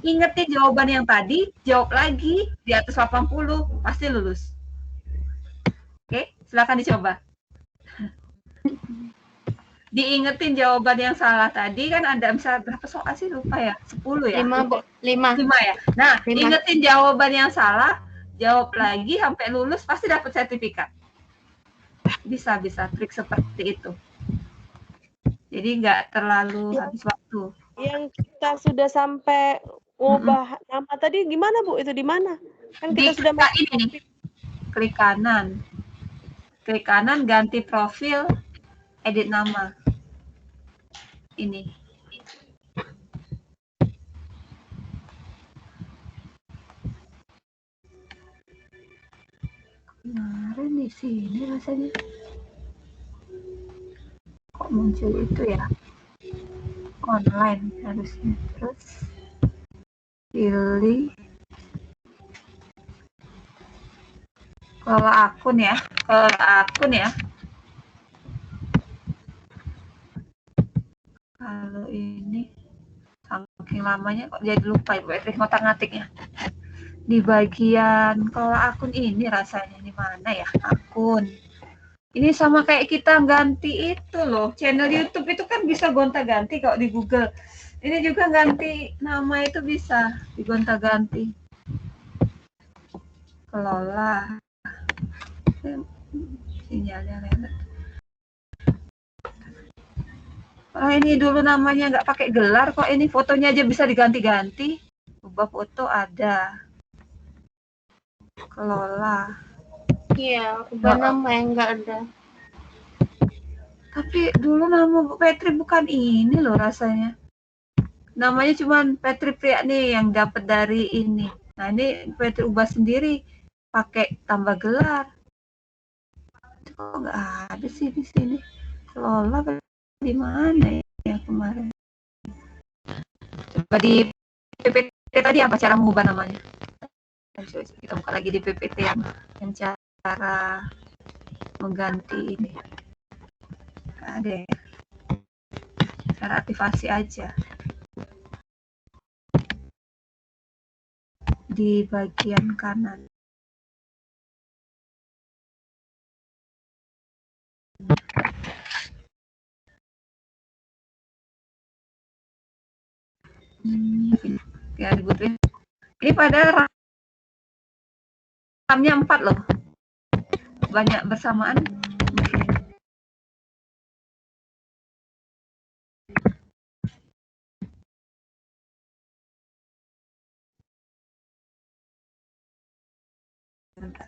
Ingetin jawaban yang tadi, jawab lagi di atas 80, pasti lulus. Oke, silakan dicoba. Diingetin jawaban yang salah tadi kan ada misalnya berapa soal sih lupa ya? 10 ya? 5 ya. Nah, 5. Ingetin jawaban yang salah, jawab lagi sampai lulus pasti dapat sertifikat. Bisa trik seperti itu. Jadi nggak terlalu habis waktu. yang kita sudah sampai ubah nama tadi gimana Bu? Itu di mana? Kan kita sudah ini nih. Klik kanan. Klik kanan, ganti profil, edit nama. Ini. Kemarin di sini rasanya. Kok muncul itu ya? Online harusnya. Terus pilih kelola akun ya. Kalau ini saking lamanya kok jadi lupa Ibu Etri ngotak-ngatiknya. Di bagian kelola akun ini rasanya di mana ya? Akun. Ini sama kayak kita ganti itu loh. Channel YouTube itu kan bisa gonta-ganti kalau di Google. Ini juga ganti nama itu bisa digonta-ganti. Kelola. Sinyalnya lewat. Oh, ini dulu namanya nggak pakai gelar kok, ini fotonya aja bisa diganti-ganti. Ubah foto ada. Kelola. Iya, ubah nama yang nggak ada. Tapi dulu nama Bu Petri bukan ini loh rasanya. Namanya cuma Petri Priani yang dapat dari ini. Nah ini Petri ubah sendiri pakai tambah gelar. Kok nggak ada sih di sini? Kelola di mana ya kemarin? Coba di PPT tadi apa cara mengubah namanya? Kita buka lagi di PPT yang cara mengganti ini. Nggak ada ya. Cara aktivasi aja. Di bagian kanan. Ya dibutuhin. Ini pada RAM-nya 4 loh. Banyak bersamaan. Bentar.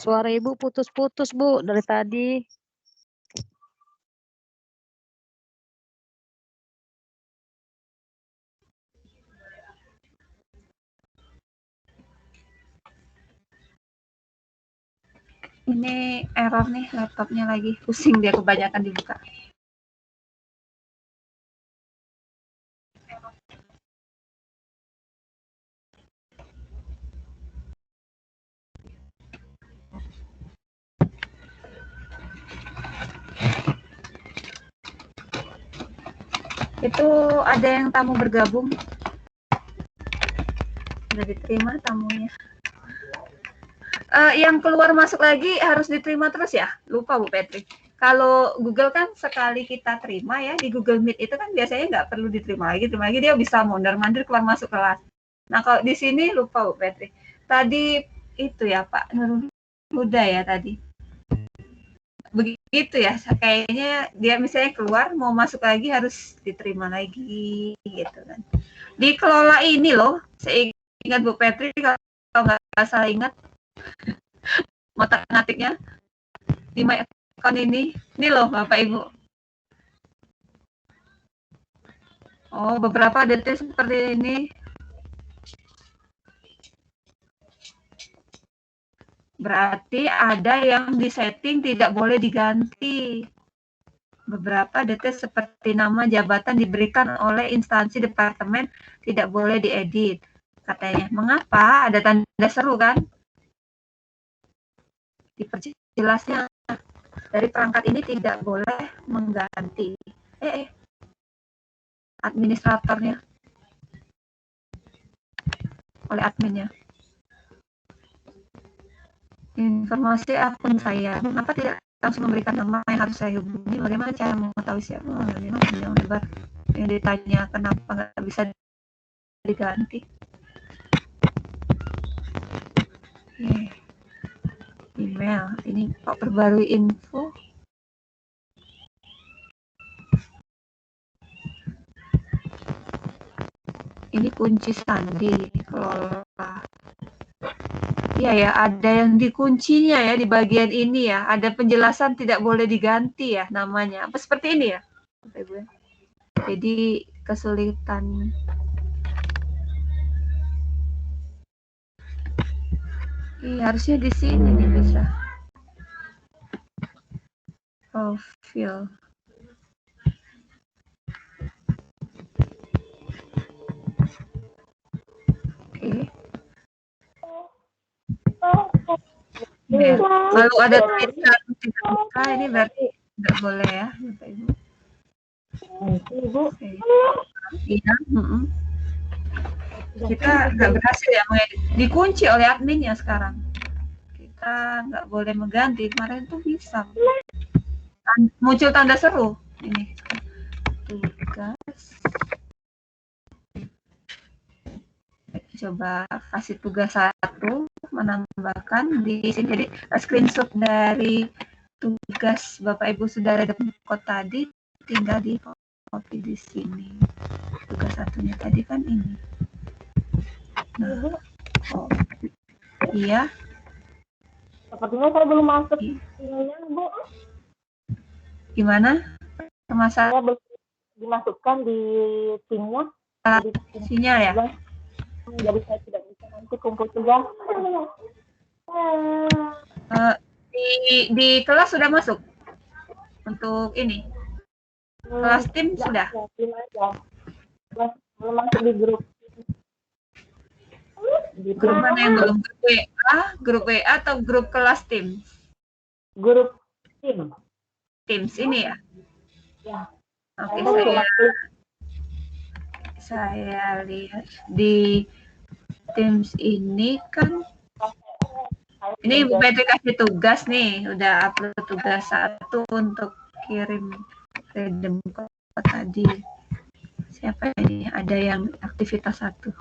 Suara Ibu putus-putus, Bu, dari tadi. Ini error nih laptopnya lagi. Pusing dia kebanyakan dibuka. Itu ada yang tamu bergabung. Sudah diterima tamunya. Yang keluar masuk lagi harus diterima terus ya? Lupa Bu Petri. Kalau Google kan sekali kita terima ya, di Google Meet itu kan biasanya nggak perlu diterima lagi dia bisa mondar-mandir keluar masuk kelas. Nah kalau di sini lupa Bu Petri. Tadi itu ya Pak Nurul Huda ya tadi. Begitu ya, kayaknya dia misalnya keluar mau masuk lagi harus diterima lagi gitu kan. Dikelola ini loh, saya ingat Bu Petri kalau nggak salah ingat ngotak-ngatiknya di my account ini loh Bapak Ibu. Oh, beberapa detail seperti ini. Berarti ada yang disetting tidak boleh diganti. Beberapa detail seperti nama jabatan diberikan oleh instansi departemen tidak boleh diedit. Katanya, mengapa? Ada tanda seru kan? Diperjelasnya dari perangkat ini tidak boleh mengganti. Administratornya oleh adminnya. Informasi akun saya, mengapa tidak langsung memberikan nama yang harus saya hubungi. Bagaimana cara mengetahui siapa? Memang panjang lebar. Yang ditanya kenapa nggak bisa diganti. Email. Ini kok perbarui info. Ini kunci sandi, kelola. Iya ya, ada yang dikuncinya ya di bagian ini ya. Ada penjelasan tidak boleh diganti ya namanya. Apa seperti ini ya? Jadi kesulitan. Iya, harusnya di sini nih bisa. Profil. Ya. Kalau ada tulisan tidak buka, ini berarti nggak boleh ya, Bapak Ibu. Ibu. Iya. Kita nggak berhasil ya, dikunci oleh adminnya sekarang. Kita nggak boleh mengganti. Kemarin tuh bisa. Muncul tanda seru. Ini tugas. Coba kasih tugas 1, menambahkan di sini. Jadi screenshot dari tugas Bapak Ibu Saudara Demkot tadi tinggal di copy di sini. Tugas 1-nya tadi kan ini. Nah, iya. Sepertinya saya belum masuk ininya, Bu. Gimana? Masalah Saya belum dimasukkan di timnya. sinyal ya? Jadi saya tidak bisa nanti kumpul tugas. Di kelas sudah masuk untuk ini. Kelas tim sudah. Tim aja. Belum masuk di grup. Di grup mana yang belum? Grup WA atau grup kelas tim? Grup tim. Teams ini ya? Ya. Oke, saya lihat di Teams ini kan. Ini Bu Petri kasih tugas nih, udah upload tugas 1 untuk kirim ke Demkot tadi. Siapa ini? Ada yang aktivitas 1.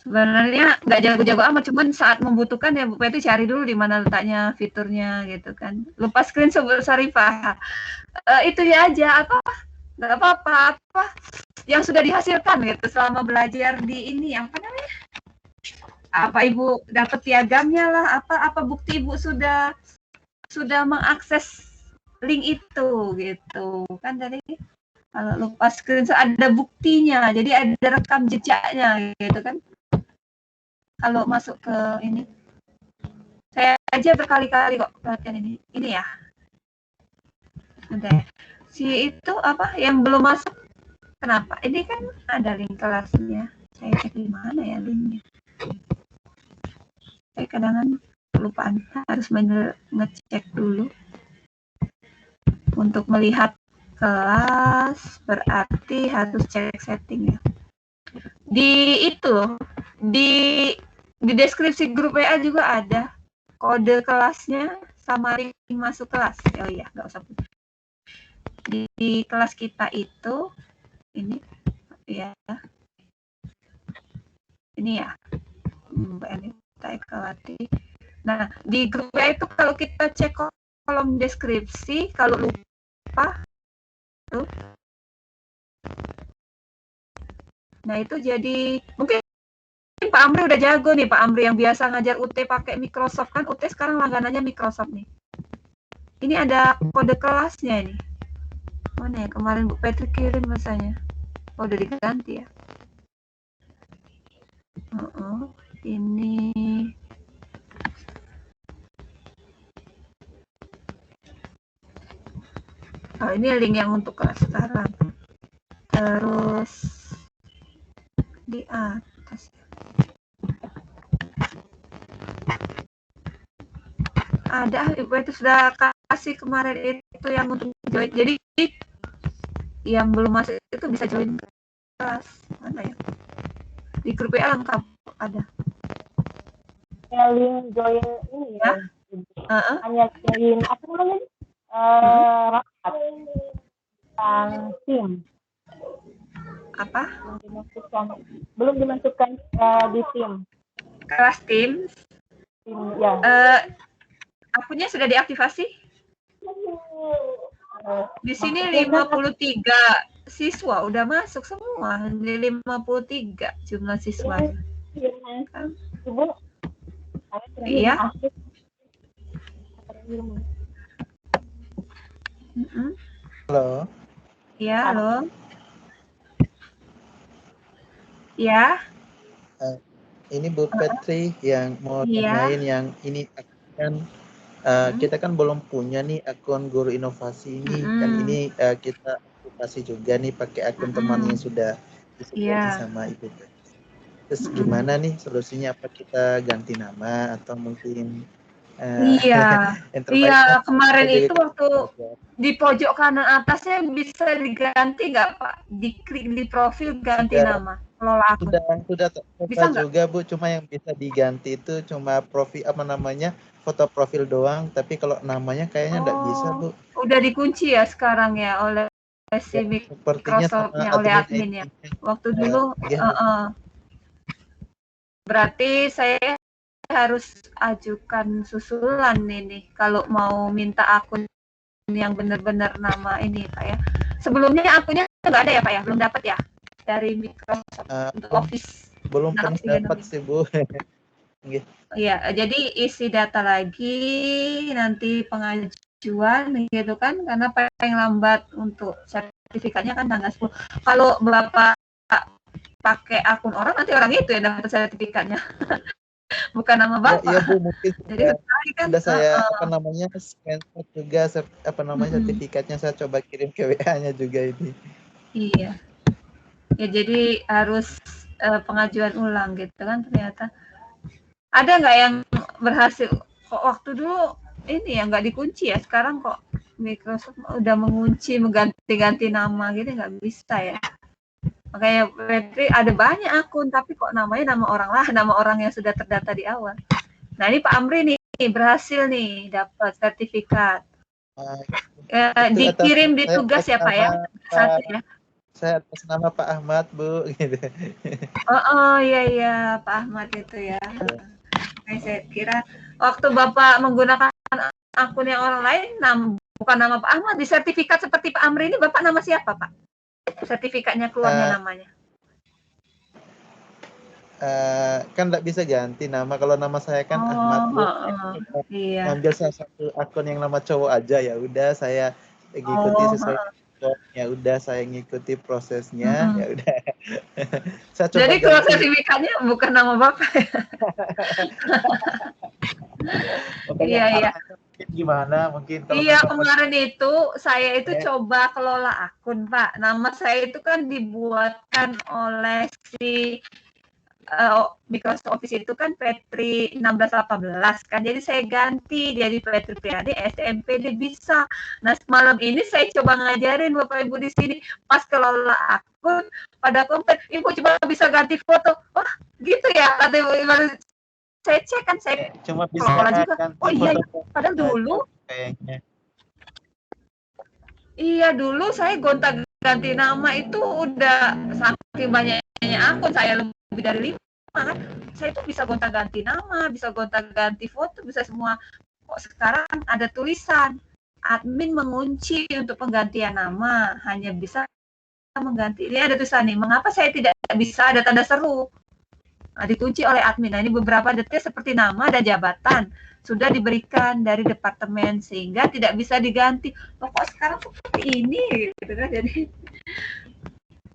Sebenarnya nggak jago-jago amat, cuman saat membutuhkan ya Bu Petri cari dulu di mana letaknya fiturnya gitu kan. Lupa screenshot Bu Sarifah. Itu ya aja nggak apa-apa yang sudah dihasilkan gitu selama belajar di ini, apa namanya? Apa Ibu dapat piagamnya lah, apa bukti Ibu sudah mengakses link itu gitu kan tadi. Kalau lupa screenshot ada buktinya, jadi ada rekam jejaknya gitu kan. Kalau masuk ke ini, saya aja berkali-kali kok perhatian ini ya. Nanti si itu apa yang belum masuk, kenapa? Ini kan ada link kelasnya. Saya cek di mana ya linknya. Saya kadang-kadang kelupaan, harus ngecek dulu. Untuk melihat kelas berarti harus cek setting ya. Di itu di deskripsi grup WA juga ada kode kelasnya sama link masuk kelas. Oh iya, nggak usah. Di kelas kita itu ini ya, ini ya, Mbak Anita Ekawati. Nah, di grup WA itu kalau kita cek kolom deskripsi, kalau lupa tuh. Nah, itu jadi mungkin Pak Amri udah jago nih, Pak Amri yang biasa ngajar UT pakai Microsoft kan, UT sekarang langganannya Microsoft nih. Ini ada kode kelasnya ini. Mana ya, kemarin Bu Petri kirim masanya. Oh, udah diganti ya. Ini ini link yang untuk kelas sekarang. Terus di atas ada Ibu itu sudah kasih kemarin itu yang untuk join. Jadi yang belum masuk itu bisa join kelas mana ya? Di grup WA lengkap ada. link join ini ya. Hanya join apa namanya? Rapat dan tim. Apa? Belum dimasukkan di tim. Kelas tim. Ya. Akunnya sudah diaktifasi? Di sini 53 siswa udah masuk semua. 53 jumlah siswa. Ibu. Iya. Halo. Iya, halo. Ya. Ini Bu Petri yang mau tanyain yang ini kan kita kan belum punya nih akun guru inovasi ini dan ini kita aplikasi juga nih pakai akun teman yang sudah disebut sama Ibu Petri. Terus gimana nih solusinya, apa kita ganti nama atau mungkin iya kemarin itu waktu di pojok kanan atasnya bisa diganti nggak Pak? Diklik di profil ganti nama. Sudah bisa juga Bu, cuma yang bisa diganti itu cuma profil foto profil doang, tapi kalau namanya kayaknya nggak bisa Bu. Udah dikunci ya sekarang ya oleh si Microsoft-nya, oleh admin ya. Waktu dulu berarti saya harus ajukan susulan ini kalau mau minta akun yang benar-benar nama ini Pak ya. Sebelumnya akunnya nggak ada ya Pak ya, belum dapat ya dari Microsoft untuk Office. Belum pernah dapat sih Bu. Iya, jadi isi data lagi nanti pengajuan gitu kan, karena paling lambat untuk sertifikatnya kan tanggal 10. Kalau Bapak pakai akun orang, nanti orang itu yang dapat sertifikatnya. Bukan nama Bapak. Iya Bu, mungkin jadi kan saya screenshot juga sertifikatnya, saya coba kirim ke WA-nya juga ini. Iya. Ya jadi harus pengajuan ulang gitu kan ternyata. Ada nggak yang berhasil? Kok waktu dulu ini yang nggak dikunci ya, sekarang kok Microsoft udah mengunci, mengganti-ganti nama gitu, nggak bisa ya. Makanya Petri ada banyak akun tapi kok namanya nama orang lah, nama orang yang sudah terdata di awal. Nah ini Pak Amri nih berhasil nih dapat sertifikat. Dikirim di tugas ya Pak ya, satu ya. Saya atas nama Pak Ahmad Bu. Gitu. Iya Pak Ahmad itu ya. Saya kira waktu Bapak menggunakan akun yang orang lain, bukan nama Pak Ahmad, di sertifikat seperti Pak Amri ini Bapak nama siapa Pak? Sertifikatnya keluarnya namanya. Kan nggak bisa ganti nama. Kalau nama saya kan Ahmad Bu. Iya. Ngambil salah satu akun yang nama cowok aja, ya udah saya ikuti sesuai. Ya udah saya ngikuti prosesnya, ya udah. Jadi kalau sertifikatnya bukan nama Bapak ya? Iya. Gimana mungkin? Iya kemarin itu saya itu coba kelola akun Pak. Nama saya itu kan dibuatkan oleh si Microsoft Office itu kan Petri 1618 kan, jadi saya ganti jadi Petri Priadi STMPD bisa. Nah malam ini saya coba ngajarin Bapak Ibu di sini, pas kelola akun pada komplain, Ibu coba bisa ganti foto. Wah gitu ya, kata Ibu. Saya cek kan, saya cuma bisa juga. Oh iya, padahal dulu kayaknya. Iya dulu saya gonta-ganti nama itu udah saking banyaknya akun, saya lebih dari 5 kan. Saya itu bisa gonta-ganti nama, bisa gonta-ganti foto, bisa semua. Kok sekarang ada tulisan admin mengunci untuk penggantian nama, hanya bisa mengganti. Ini ada tulisan nih, mengapa saya tidak bisa, ada tanda seru. Nah, dikunci oleh admin. Nah, ini beberapa detail seperti nama dan jabatan sudah diberikan dari departemen sehingga tidak bisa diganti. Loh, kok sekarang seperti ini gitu kan. Jadi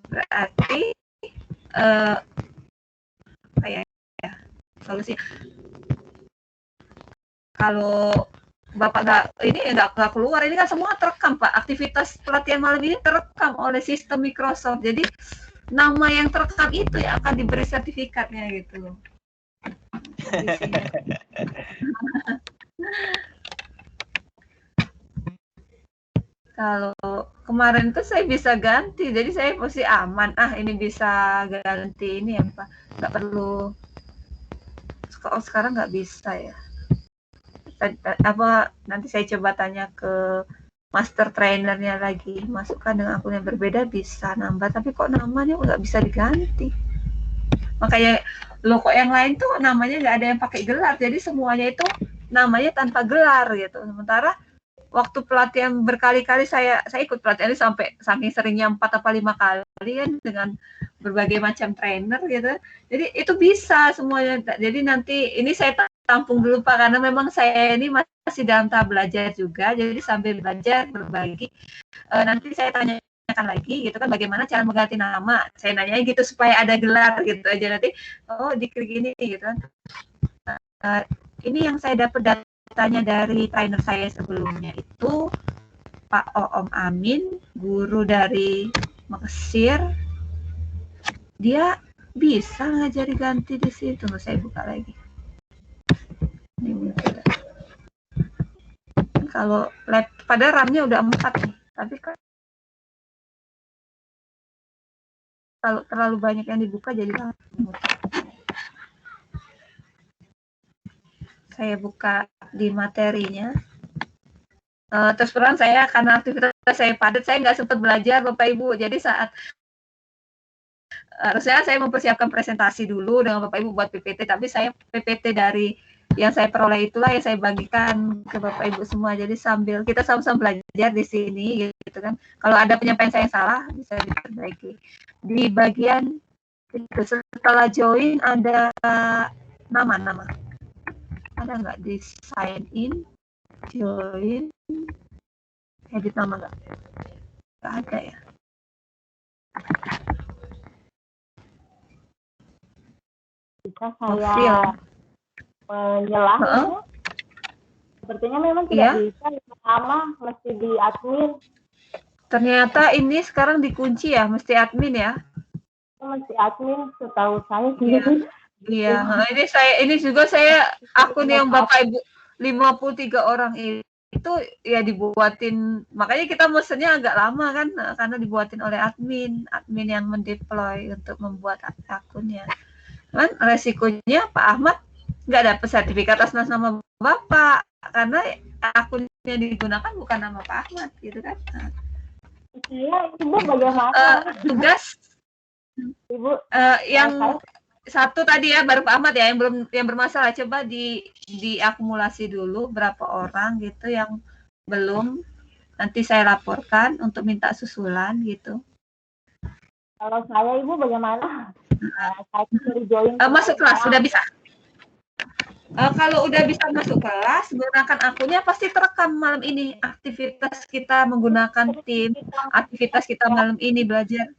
berarti solusi kalau Bapak nggak keluar, ini kan semua terekam Pak. Aktivitas pelatihan malam ini terekam oleh sistem Microsoft. Jadi nama yang terekam itu yang akan diberi sertifikatnya gitu. Kalau kemarin tuh saya bisa ganti, jadi saya mesti aman. Ini bisa ganti ini ya Pak, nggak perlu Kalau sekarang nggak bisa ya. Apa nanti saya coba tanya ke master trainernya lagi, masukkan dengan akun yang berbeda bisa nambah, tapi kok namanya nggak bisa diganti. Makanya lo kok yang lain tuh namanya nggak ada yang pakai gelar, jadi semuanya itu namanya tanpa gelar gitu. Sementara waktu pelatihan berkali-kali saya ikut pelatihan ini sampai saking seringnya 4 atau 5 kali kan dengan berbagai macam trainer gitu. Jadi itu bisa semuanya. Jadi nanti ini saya tampung dulu Pak, karena memang saya ini masih dalam tahap belajar juga. Jadi sambil belajar berbagi, nanti saya tanyakan lagi gitu kan bagaimana cara mengganti nama. Saya nanya gitu supaya ada gelar gitu aja, nanti oh diklik ini gitu kan. Ini yang saya dapat datanya dari trainer saya sebelumnya itu Pak Oom Amin, guru dari Mesir. Dia bisa ngajari ganti di situ. Tunggu saya buka lagi. Ini kalau pada RAM-nya udah 4 nih, tapi kalau terlalu banyak yang dibuka jadi saya buka di materinya. Terus terang saya karena aktivitas saya padat, saya nggak sempat belajar Bapak Ibu. Jadi saat harusnya saya mempersiapkan presentasi dulu dengan Bapak Ibu buat PPT, tapi saya PPT dari yang saya peroleh itulah yang saya bagikan ke Bapak Ibu semua. Jadi sambil kita sama-sama belajar di sini gitu kan. Kalau ada penyampaian saya yang salah bisa diperbaiki. Di bagian itu setelah join ada nama-nama. Ada nggak di sign in, join, edit nama nggak? Nggak ada ya. Bisa saya menyelah? Sepertinya memang tidak bisa, sama mesti di admin. Ternyata ini sekarang dikunci ya, mesti admin ya? Mesti admin, setahu saya sih. Iya, ini juga saya akun yang Bapak Ibu 53 orang itu ya dibuatin, makanya kita mesennya agak lama kan, karena dibuatin oleh admin yang mendeploy untuk membuat akunnya. Kan resikonya Pak Ahmad nggak dapat sertifikat atas nama Bapak karena akunnya digunakan bukan nama Pak Ahmad gitu kan. Iya, Ibu bagaimana? Tugas Ibu yang satu tadi ya baru Pak Ahmad ya yang bermasalah, coba diakumulasi dulu berapa orang gitu yang belum, nanti saya laporkan untuk minta susulan gitu. Kalau saya Ibu bagaimana? Saya suruh join masuk kelas sudah bisa. Kalau udah bisa masuk kelas, gunakan akunnya pasti terekam malam ini aktivitas kita menggunakan tim, aktivitas kita malam ini belajar.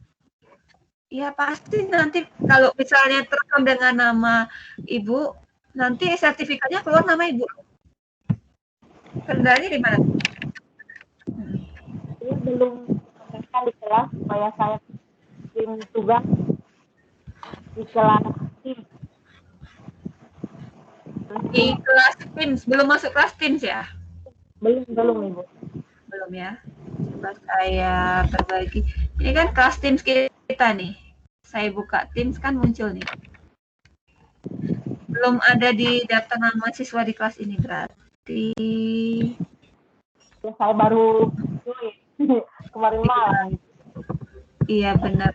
Ya pasti nanti kalau misalnya terekam dengan nama Ibu, nanti sertifikatnya keluar nama Ibu. Kendalanya di mana? Saya belum sampaikan di kelas supaya saya kirim tugas di kelas tim. Di kelas Teams, belum masuk kelas Teams ya? Belum Ibu. Belum ya. Coba saya berbagi. Ini kan kelas Teams kita nih. Saya buka Teams kan muncul nih. Belum ada di daftar nama siswa di kelas ini berarti. Ya, saya baru join kemarin malam. Iya benar.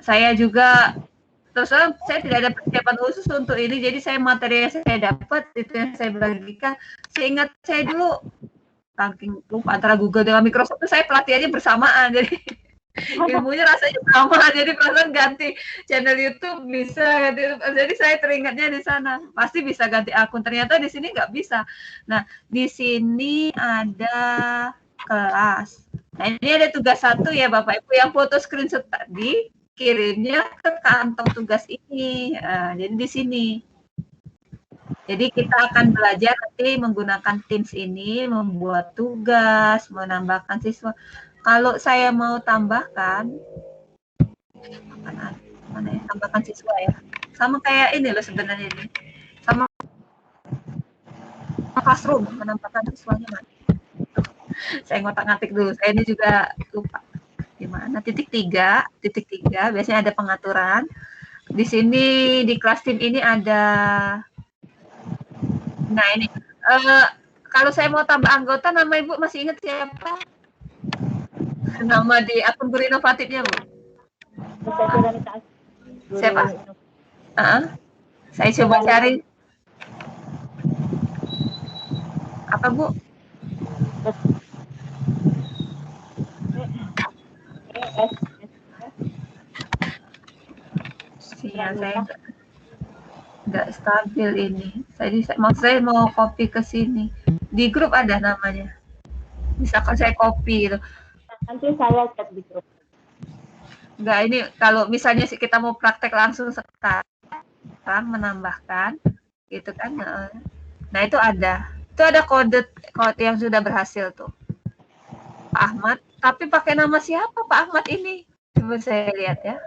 Saya juga terus saya tidak ada persiapan khusus untuk ini, jadi saya materi yang saya dapat itu yang saya bagikan. Saya ingat saya dulu ranking antara Google dengan Microsoft itu saya pelatihannya bersamaan, jadi ilmunya rasanya sama, jadi perasaan ganti channel YouTube bisa ganti, jadi saya teringatnya di sana pasti bisa ganti akun, ternyata di sini nggak bisa. Nah di sini ada kelas. Nah ini ada tugas 1 ya Bapak Ibu, yang foto screenshot tadi kirimnya ke kantong tugas ini. Jadi di sini. Jadi kita akan belajar nanti menggunakan Teams ini, membuat tugas, menambahkan siswa. Kalau saya mau tambahkan, mana ya, tambahkan siswa ya. Sama kayak ini loh sebenarnya ini. Sama Classroom, menambahkan siswanya mana. Saya ngotak-ngatik dulu. Saya ini juga lupa. Gimana? Titik tiga biasanya ada pengaturan. Di sini di kelas tim ini ada Nah ini, kalau saya mau tambah anggota, nama Ibu masih ingat siapa? Nama di akun guru inovatifnya, Bu? Siapa? Saya coba cari. Apa, Bu? Sinyal saya nggak stabil ini. Saya mau copy ke sini. Di grup ada namanya. Misalkan saya copy gitu. Nanti saya cek di grup. Enggak, ini kalau misalnya kita mau praktek langsung sekarang menambahkan gitu kan. Nah, itu ada. Itu ada kode yang sudah berhasil tuh. Pak Ahmad, tapi pakai nama siapa Pak Ahmad ini? Coba saya lihat ya.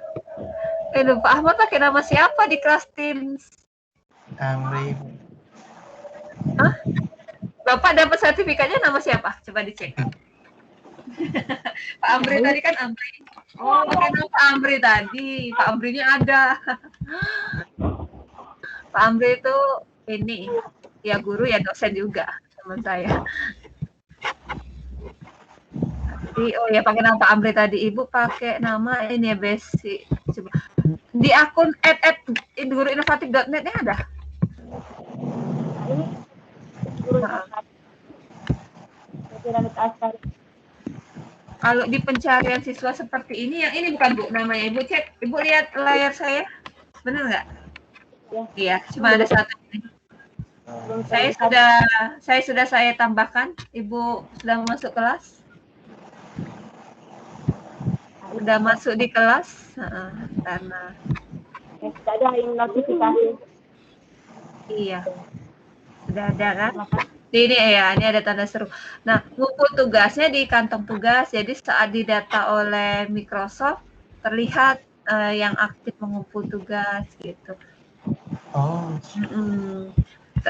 Pak Ahmad pakai nama siapa di kelas Teams? Amri. Hah? Bapak dapat sertifikatnya nama siapa? Coba dicek. Pak Amri tadi kan Amri. Oh, pakai nama Pak Amri tadi. Pak Amrinya ada. Pak Amri itu ini ya guru ya dosen juga teman saya. Jadi, oh ya pakai nama Pak Amri tadi. Ibu pakai nama ini ya Besi. Coba di akun @guruinovatif.net-nya ada. Ini guru Kalau di pencarian siswa seperti ini, yang ini bukan Bu namanya. Ibu cek, Ibu lihat layar saya, benar nggak? Ya. Iya, cuma ada satu ini. Saya tambahkan. Ibu sudah masuk kelas? Sudah masuk di kelas? Karena sudah ada notifikasi. Iya, sudah ada kan? Ini ya, ini ada tanda seru. Nah, ngumpul tugasnya di kantong tugas. Jadi saat didata oleh Microsoft terlihat yang aktif mengumpul tugas gitu. Oh.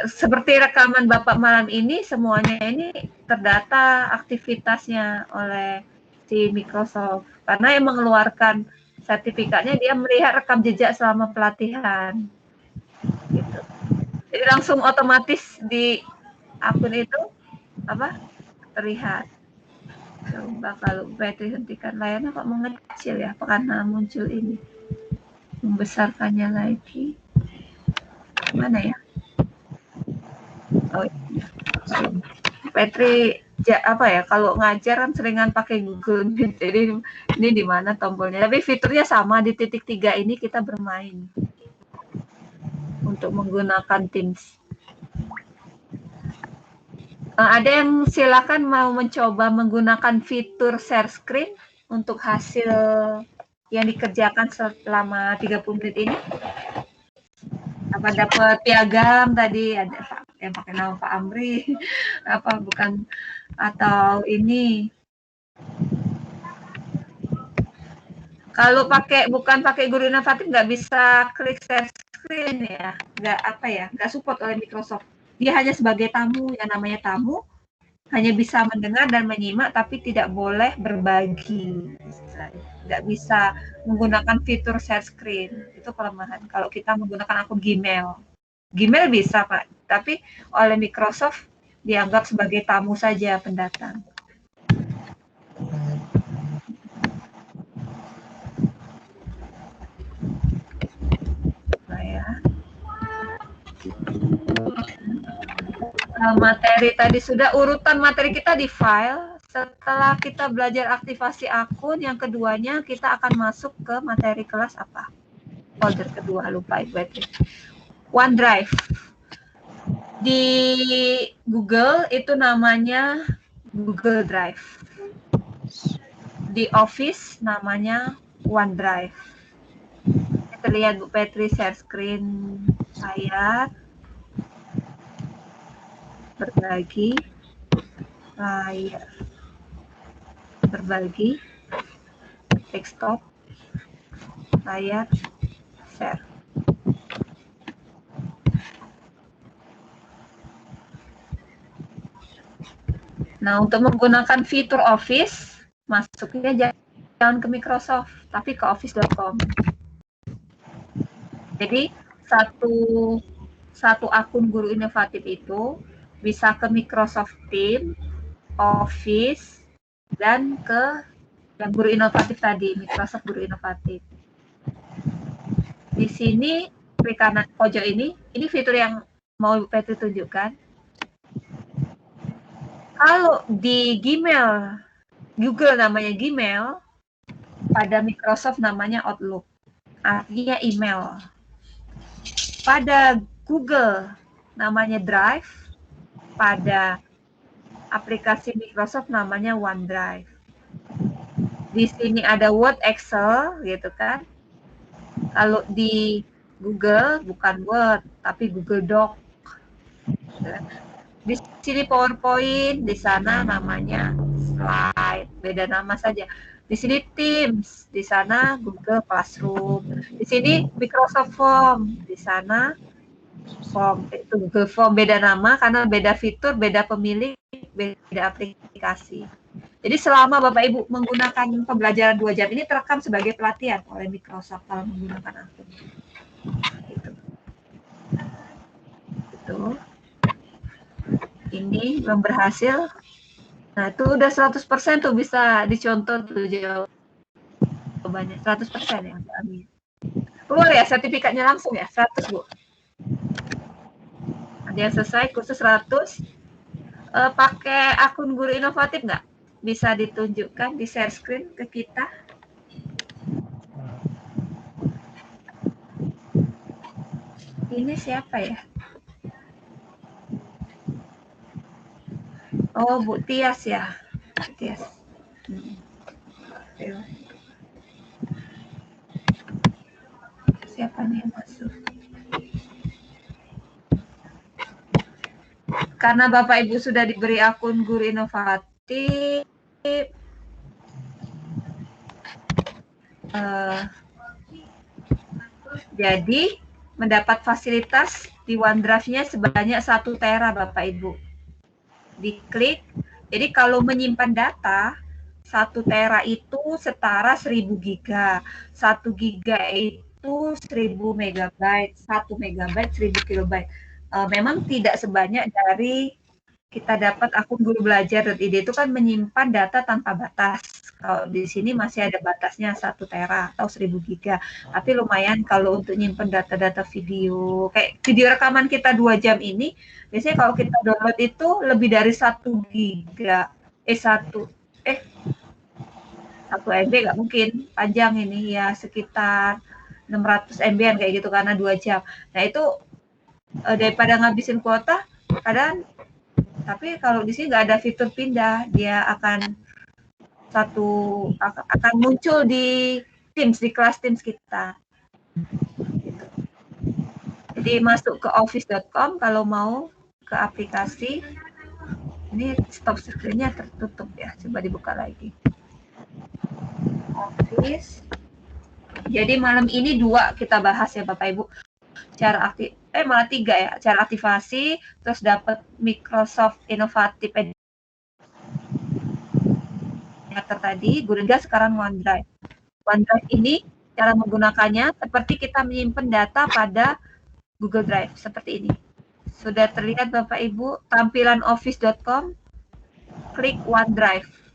Seperti rekaman Bapak malam ini, semuanya ini terdata aktivitasnya oleh si Microsoft. Karena yang mengeluarkan sertifikatnya dia melihat rekam jejak selama pelatihan. Gitu. Jadi langsung otomatis di akun itu terlihat. Coba kalau Betty hentikan layarnya kok mengecil ya, karena muncul ini membesarkannya lagi. Mana ya? Oh iya. Petri kalau ngajar kan seringan pakai Google Meet. Jadi ini di mana tombolnya? Tapi fiturnya sama, di titik 3 ini kita bermain untuk menggunakan Teams. Ada yang silakan mau mencoba menggunakan fitur share screen untuk hasil yang dikerjakan selama 30 menit ini. Apa dapat piagam tadi, ada yang pakai nama Pak Amri, atau ini. Kalau bukan pakai guru inovatif nggak bisa klik share screen ya, nggak support oleh Microsoft. Dia hanya sebagai tamu, yang namanya tamu, hanya bisa mendengar dan menyimak, tapi tidak boleh berbagi. Nggak bisa menggunakan fitur share screen. Itu kelemahan. Kalau kita menggunakan akun Gmail. Gmail bisa, Pak. Tapi oleh Microsoft dianggap sebagai tamu saja pendatang. Materi tadi sudah, urutan materi kita di file. Setelah kita belajar aktivasi akun, yang keduanya kita akan masuk ke materi kelas apa? Folder kedua, lupa Ibu. OneDrive. Di Google itu namanya Google Drive. Di Office namanya OneDrive. Kita lihat Bu Petri share screen saya. Berbagi layar, berbagi desktop, layar, share. Nah, untuk menggunakan fitur Office, masuknya jangan ke Microsoft, tapi ke office.com. Jadi satu akun Guru Inovatif itu bisa ke Microsoft Teams, Office, dan ke yang Guru Inovatif tadi, Microsoft Guru Inovatif. Di sini, klik kanan pojok ini fitur yang mau Petri tunjukkan. Kalau di Gmail, Google namanya Gmail, pada Microsoft namanya Outlook, artinya email. Pada Google namanya Drive, pada aplikasi Microsoft namanya OneDrive. Di sini ada Word, Excel, gitu kan. Kalau di Google bukan Word, tapi Google Doc. Di sini PowerPoint, di sana namanya Slide, beda nama saja. Di sini Teams, di sana Google Classroom. Di sini Microsoft Form, di sana Form, itu Google Form, beda nama karena beda fitur, beda pemilik, beda aplikasi. Jadi selama Bapak Ibu menggunakan pembelajaran 2 jam ini terekam sebagai pelatihan oleh Microsoft kalau menggunakan akun. Gitu. Ini belum berhasil. Nah, itu udah 100% tuh bisa dicontoh tuh jawabannya. 100% ya, Amin. Keluar ya sertifikatnya langsung ya, 100, Bu. Ada yang selesai kursus 100. Pakai akun Guru Inovatif nggak? Bisa ditunjukkan di share screen ke kita. Ini siapa ya? Oh, Bu Tias ya. Bu Tias. Siapa nih yang masuk? Karena Bapak Ibu sudah diberi akun Guru Inovatif, jadi mendapat fasilitas di OneDrive-nya sebanyak 1 tera Bapak Ibu. Diklik. Jadi kalau menyimpan data 1 tera itu setara 1000 giga. 1 giga itu 1000 megabyte, 1 megabyte 1000 kilobyte. Memang tidak sebanyak dari kita dapat akun Guru Belajar.id itu kan menyimpan data tanpa batas. Kalau di sini masih ada batasnya 1 tera atau 1000 giga. Tapi lumayan kalau untuk nyimpen data-data video. Kayak video rekaman kita 2 jam ini, biasanya kalau kita download itu lebih dari 1 giga. 1 MB nggak mungkin. Panjang ini ya sekitar 600 MB kayak gitu karena 2 jam. Nah itu daripada ngabisin kuota, kadang tapi kalau di sini nggak ada fitur pindah, dia akan muncul di Teams, di kelas Teams kita. Gitu. Jadi masuk ke office.com kalau mau ke aplikasi. Ini stop screen-nya tertutup ya, coba dibuka lagi. Office. Jadi malam ini 2 kita bahas ya Bapak Ibu. Cara malah 3 ya, cara aktivasi, terus dapat Microsoft Inovatif tadi, Gurunda sekarang OneDrive. OneDrive ini cara menggunakannya seperti kita menyimpan data pada Google Drive seperti ini. Sudah terlihat Bapak Ibu tampilan office.com, klik OneDrive.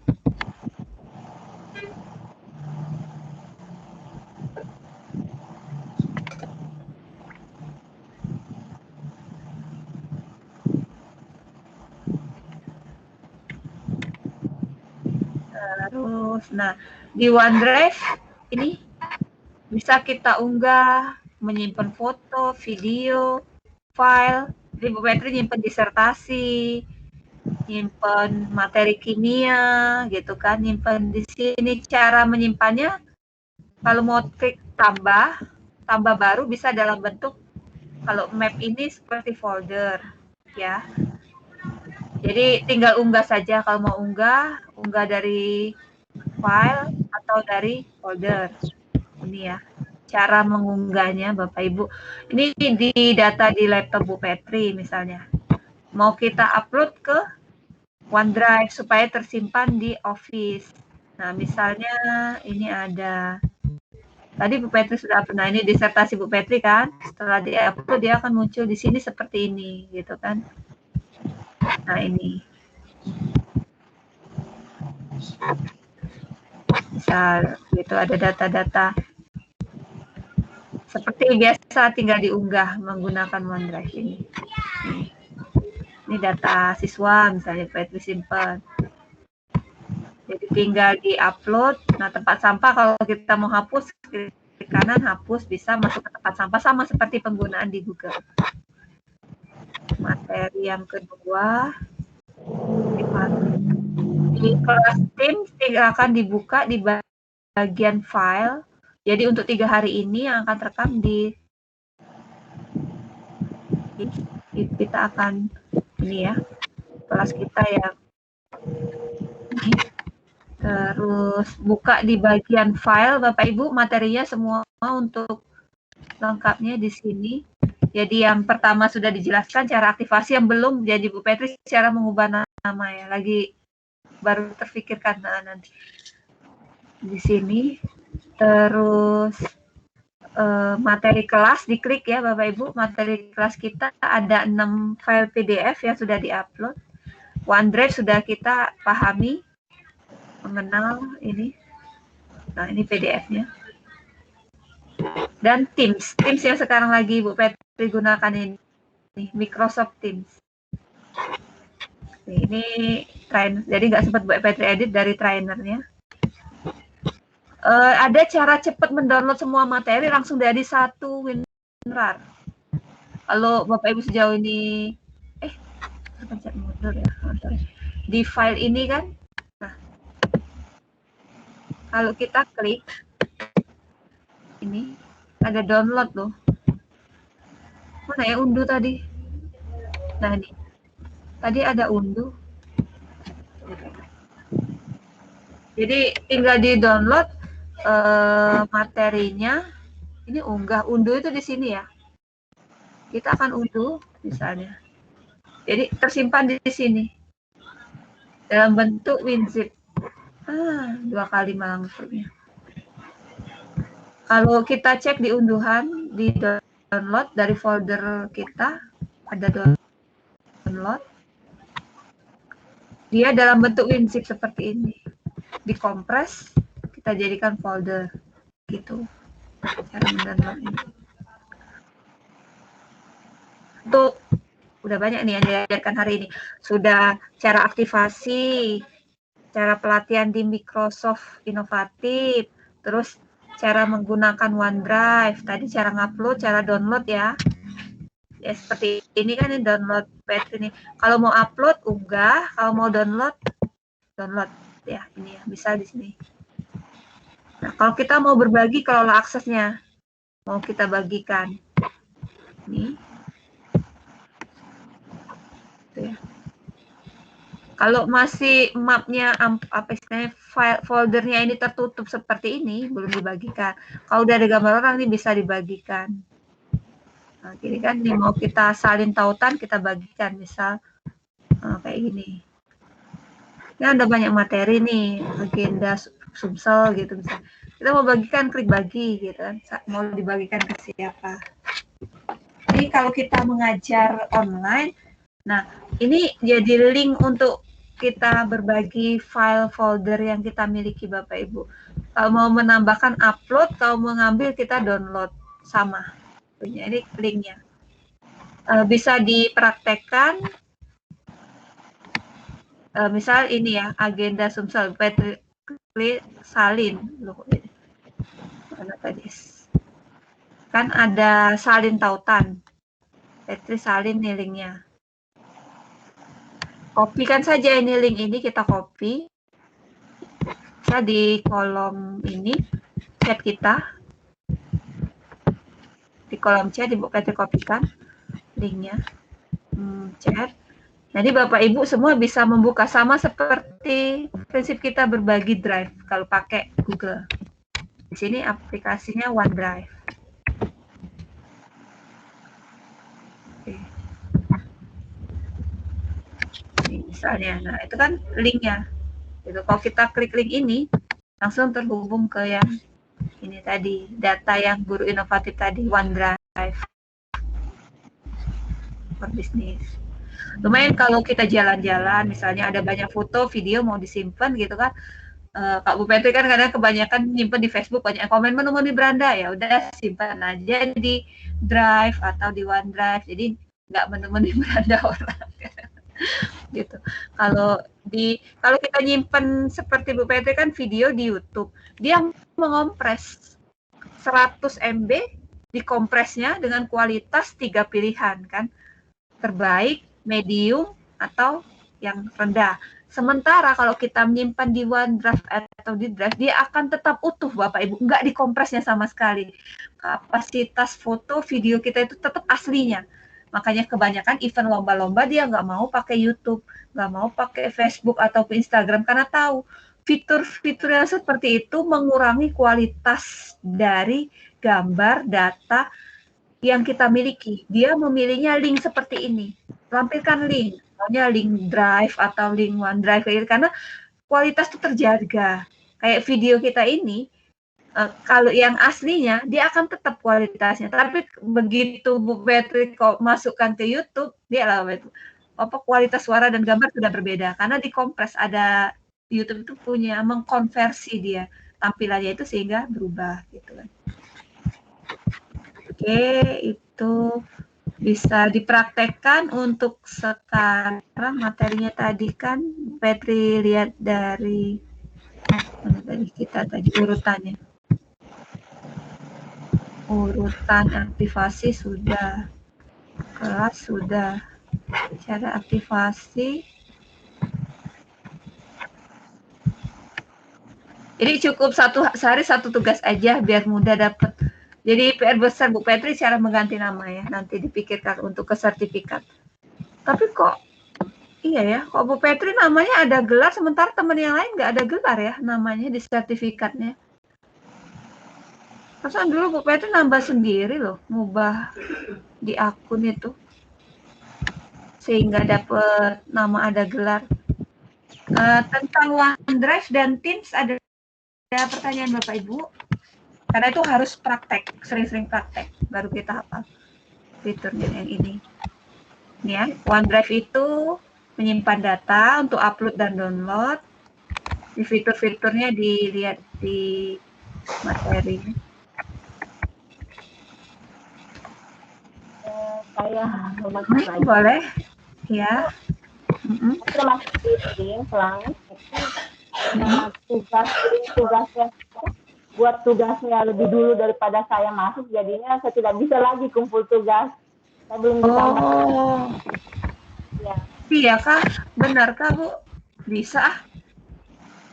Terus, nah di OneDrive ini bisa kita unggah, menyimpan foto, video, file. Jadi Bu Petri nyimpan disertasi, nyimpan materi kimia, gitu kan, nyimpan di sini. Cara menyimpannya, kalau mau klik tambah baru bisa dalam bentuk, kalau map ini seperti folder, ya. Jadi tinggal unggah saja kalau mau unggah dari file atau dari folder. Ini ya, cara mengunggahnya Bapak Ibu. Ini di data di laptop Bu Petri misalnya. Mau kita upload ke OneDrive supaya tersimpan di Office. Nah, misalnya ini ada Tadi Bu Petri sudah pernah, ini disertasi Bu Petri kan, setelah di-upload dia akan muncul di sini seperti ini, gitu kan. Nah ini. Misal, gitu ada data-data. Seperti biasa tinggal diunggah menggunakan OneDrive ini. Ini data siswa misalnya Petri simpan. Jadi tinggal di-upload. Nah, tempat sampah kalau kita mau hapus, klik kanan hapus, bisa masuk ke tempat sampah sama seperti penggunaan di Google. Materi yang kedua, di kelas Teams akan dibuka di bagian file. Jadi untuk 3 hari ini yang akan terekam kita akan ini ya, kelas kita ya. Terus buka di bagian file, Bapak Ibu, materinya semua untuk lengkapnya di sini. Jadi yang pertama sudah dijelaskan cara aktivasi, yang belum jadi Bu Petri cara mengubah nama ya, lagi baru terfikirkan nanti di sini. Terus materi kelas diklik ya Bapak Ibu, materi kelas kita ada 6 file PDF yang sudah diupload. OneDrive sudah kita pahami, mengenal ini. Nah ini PDF-nya. Dan Teams yang sekarang lagi Bu Petri gunakan ini, Microsoft Teams. Ini trainer, jadi nggak sempat Bu Petri edit dari trainernya. Ada cara cepat mendownload semua materi langsung dari satu WinRAR. Kalau Bapak Ibu sejauh ini, pencet mundur ya, di file ini kan. Nah, kalau kita klik, ini ada download loh. Mana ya unduh tadi? Nah ini, tadi ada unduh. Jadi tinggal di download materinya. Ini unduh itu di sini ya. Kita akan unduh misalnya. Jadi tersimpan di sini dalam bentuk WinZip. 2 kali malah maksudnya. Kalau kita cek di unduhan, di download dari folder kita ada download. Dia dalam bentuk WinZip seperti ini. Dikompres, kita jadikan folder gitu. Cara mendownload ini. Untuk udah banyak nih yang diajarkan hari ini. Sudah cara aktivasi, cara pelatihan di Microsoft Inovatif, terus cara menggunakan OneDrive, tadi cara ngupload, cara download ya. Ya seperti ini kan ini download Petri ini. Kalau mau upload unggah, kalau mau download ya ini ya, bisa di sini. Nah, kalau kita mau berbagi, kelola aksesnya. Mau kita bagikan. Ini. Ya. Kalau masih mapnya apa istilahnya foldernya ini tertutup seperti ini, belum dibagikan. Kalau udah ada gambar orang ini bisa dibagikan. Nah, jadi kan ini mau kita salin tautan, kita bagikan misal kayak gini. Ya ada banyak materi nih, agenda Sumsel gitu misalnya. Kita mau bagikan, klik bagi gitu kan. Mau dibagikan ke siapa. Jadi kalau kita mengajar online, nah ini jadi link untuk kita berbagi file folder yang kita miliki Bapak Ibu. Kalau mau menambahkan upload, kalau mau ngambil kita download sama. Ini linknya. Bisa dipraktekkan. Misal ini ya, agenda Sumsel, Petri salin. Loh, mana tadi? Kan ada salin tautan. Petri salin nih linknya. Kopikan saja ini link ini, kita copy. Bisa di kolom ini, chat kita. Di kolom chat, Ibu Petri kopikan linknya. Chat. Jadi Bapak Ibu semua bisa membuka sama seperti prinsip kita berbagi drive kalau pakai Google. Di sini aplikasinya OneDrive. Oke. Ini misalnya, nah itu kan linknya. Gitu. Kalau kita klik link ini, langsung terhubung ke yang ini tadi data yang guru inovatif tadi, OneDrive for Business. Lumayan kalau kita jalan-jalan, misalnya ada banyak foto, video mau disimpan gitu kan. Kak Bu Petri kan kadang kebanyakan nyimpen di Facebook, banyak komen menu-menu di beranda, ya udah simpan aja di Drive atau di OneDrive, jadi nggak menu-menu di beranda orang. Gitu. Kalau kita nyimpen seperti Bu Petri kan video di YouTube, dia mengompres 100 MB, dikompresnya dengan kualitas 3 pilihan kan, terbaik, medium, atau yang rendah. Sementara kalau kita menyimpan di OneDrive atau di Drive, dia akan tetap utuh Bapak Ibu, nggak dikompresnya sama sekali. Kapasitas foto, video kita itu tetap aslinya. Makanya kebanyakan event lomba-lomba dia nggak mau pakai YouTube, nggak mau pakai Facebook atau Instagram, karena tahu fitur-fitur yang seperti itu mengurangi kualitas dari gambar, data yang kita miliki. Dia memilihnya link seperti ini, lampirkan link, maunya link Drive atau link OneDrive, karena kualitas itu terjaga. Kayak video kita ini, kalau yang aslinya dia akan tetap kualitasnya, tapi begitu Bu Petri kok masukkan ke YouTube, dia lah kualitas suara dan gambar sudah berbeda karena dikompres. Ada YouTube itu punya mengkonversi dia tampilannya itu sehingga berubah gitu kan. Oke, itu bisa dipraktekkan untuk sekarang. Materinya tadi kan Bu Petri lihat dari mana tadi kita tadi urutannya. Urutan aktivasi sudah, kelas sudah, cara aktivasi. Jadi cukup sehari satu tugas aja biar mudah dapat. Jadi PR besar Bu Petri cara mengganti nama ya, nanti dipikirkan untuk ke sertifikat. Tapi kok iya ya, kok Bu Petri namanya ada gelar sementara teman yang lain nggak ada gelar ya namanya di sertifikatnya. Perasaan dulu Bu Petri nambah sendiri loh, ngubah di akun itu. Sehingga dapat nama ada gelar. Tentang OneDrive dan Teams ada pertanyaan Bapak Ibu? Karena itu harus praktek, sering-sering praktek, baru kita hafal fiturnya yang ini. Ini ya, OneDrive itu menyimpan data untuk upload dan download. Di fitur-fiturnya dilihat di materi. Saya boleh ya. termasuk di selang tugasnya buat tugasnya lebih dulu daripada saya masuk, jadinya saya tidak bisa lagi kumpul tugas. Saya belum bisa. Ya. Iya kah? Benar kah Bu? Bisa.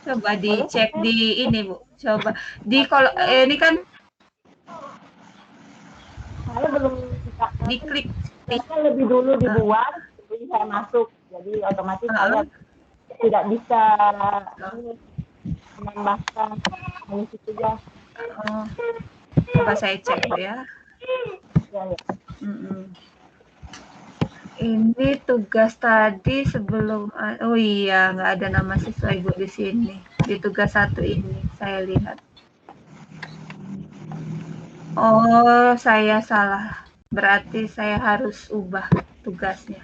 Coba dicek di ini Bu. Coba di kalau ini kan saya belum bisa. Diklik. Saya lebih dulu dibuat, jadi saya masuk. Jadi otomatis saya tidak bisa menambahkan mengisi tugas. Coba saya cek ya. Ya. Ini tugas tadi sebelum, oh iya nggak ada nama siswa Ibu di sini. Di tugas 1 ini saya lihat. Oh, saya salah. Berarti saya harus ubah tugasnya.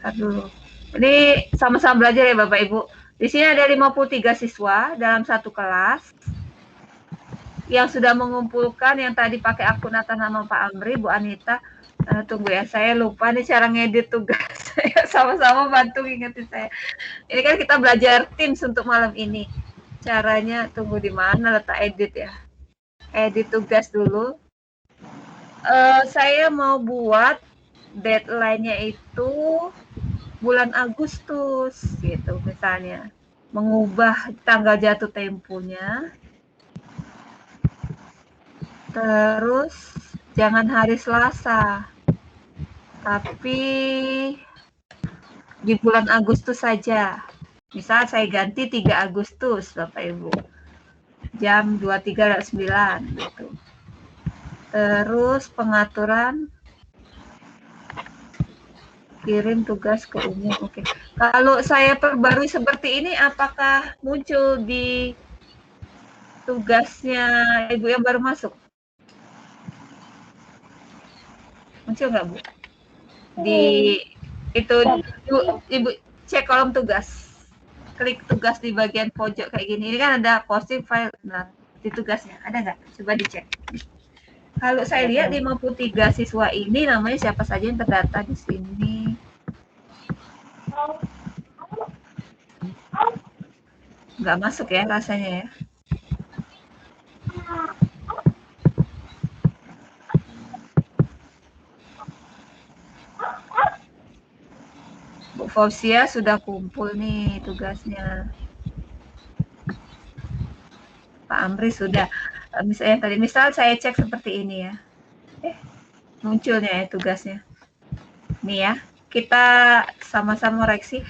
Aduh. Ini sama-sama belajar ya Bapak Ibu. Di sini ada 53 siswa dalam satu kelas yang sudah mengumpulkan, yang tadi pakai akun atas nama Pak Amri, Bu Anita. Tunggu ya, saya lupa nih cara ngedit tugas. Saya sama-sama bantu ingetin saya. Ini kan kita belajar Teams untuk malam ini. Caranya tunggu di mana letak edit ya. Edit tugas dulu. Saya mau buat deadline-nya itu bulan Agustus gitu misalnya. Mengubah tanggal jatuh temponya. Terus jangan hari Selasa. Tapi di bulan Agustus saja. Misal saya ganti 3 Agustus Bapak Ibu. Jam 23.09 gitu. Terus pengaturan kirim tugas ke umum. Oke. Kalau saya perbarui seperti ini, apakah muncul di tugasnya Ibu yang baru masuk? Muncul nggak, Bu? Di itu Ibu cek kolom tugas. Klik tugas di bagian pojok kayak gini. Ini kan ada posting file. Nah, di tugasnya ada nggak? Coba dicek. Kalau saya lihat 53 siswa ini namanya siapa saja yang terdata di sini. Nggak masuk ya rasanya ya. Bu Fausia sudah kumpul nih tugasnya. Pak Amri sudah. Misalnya tadi, misal saya cek seperti ini ya. Munculnya ya tugasnya. Nih ya, kita sama-sama koreksi.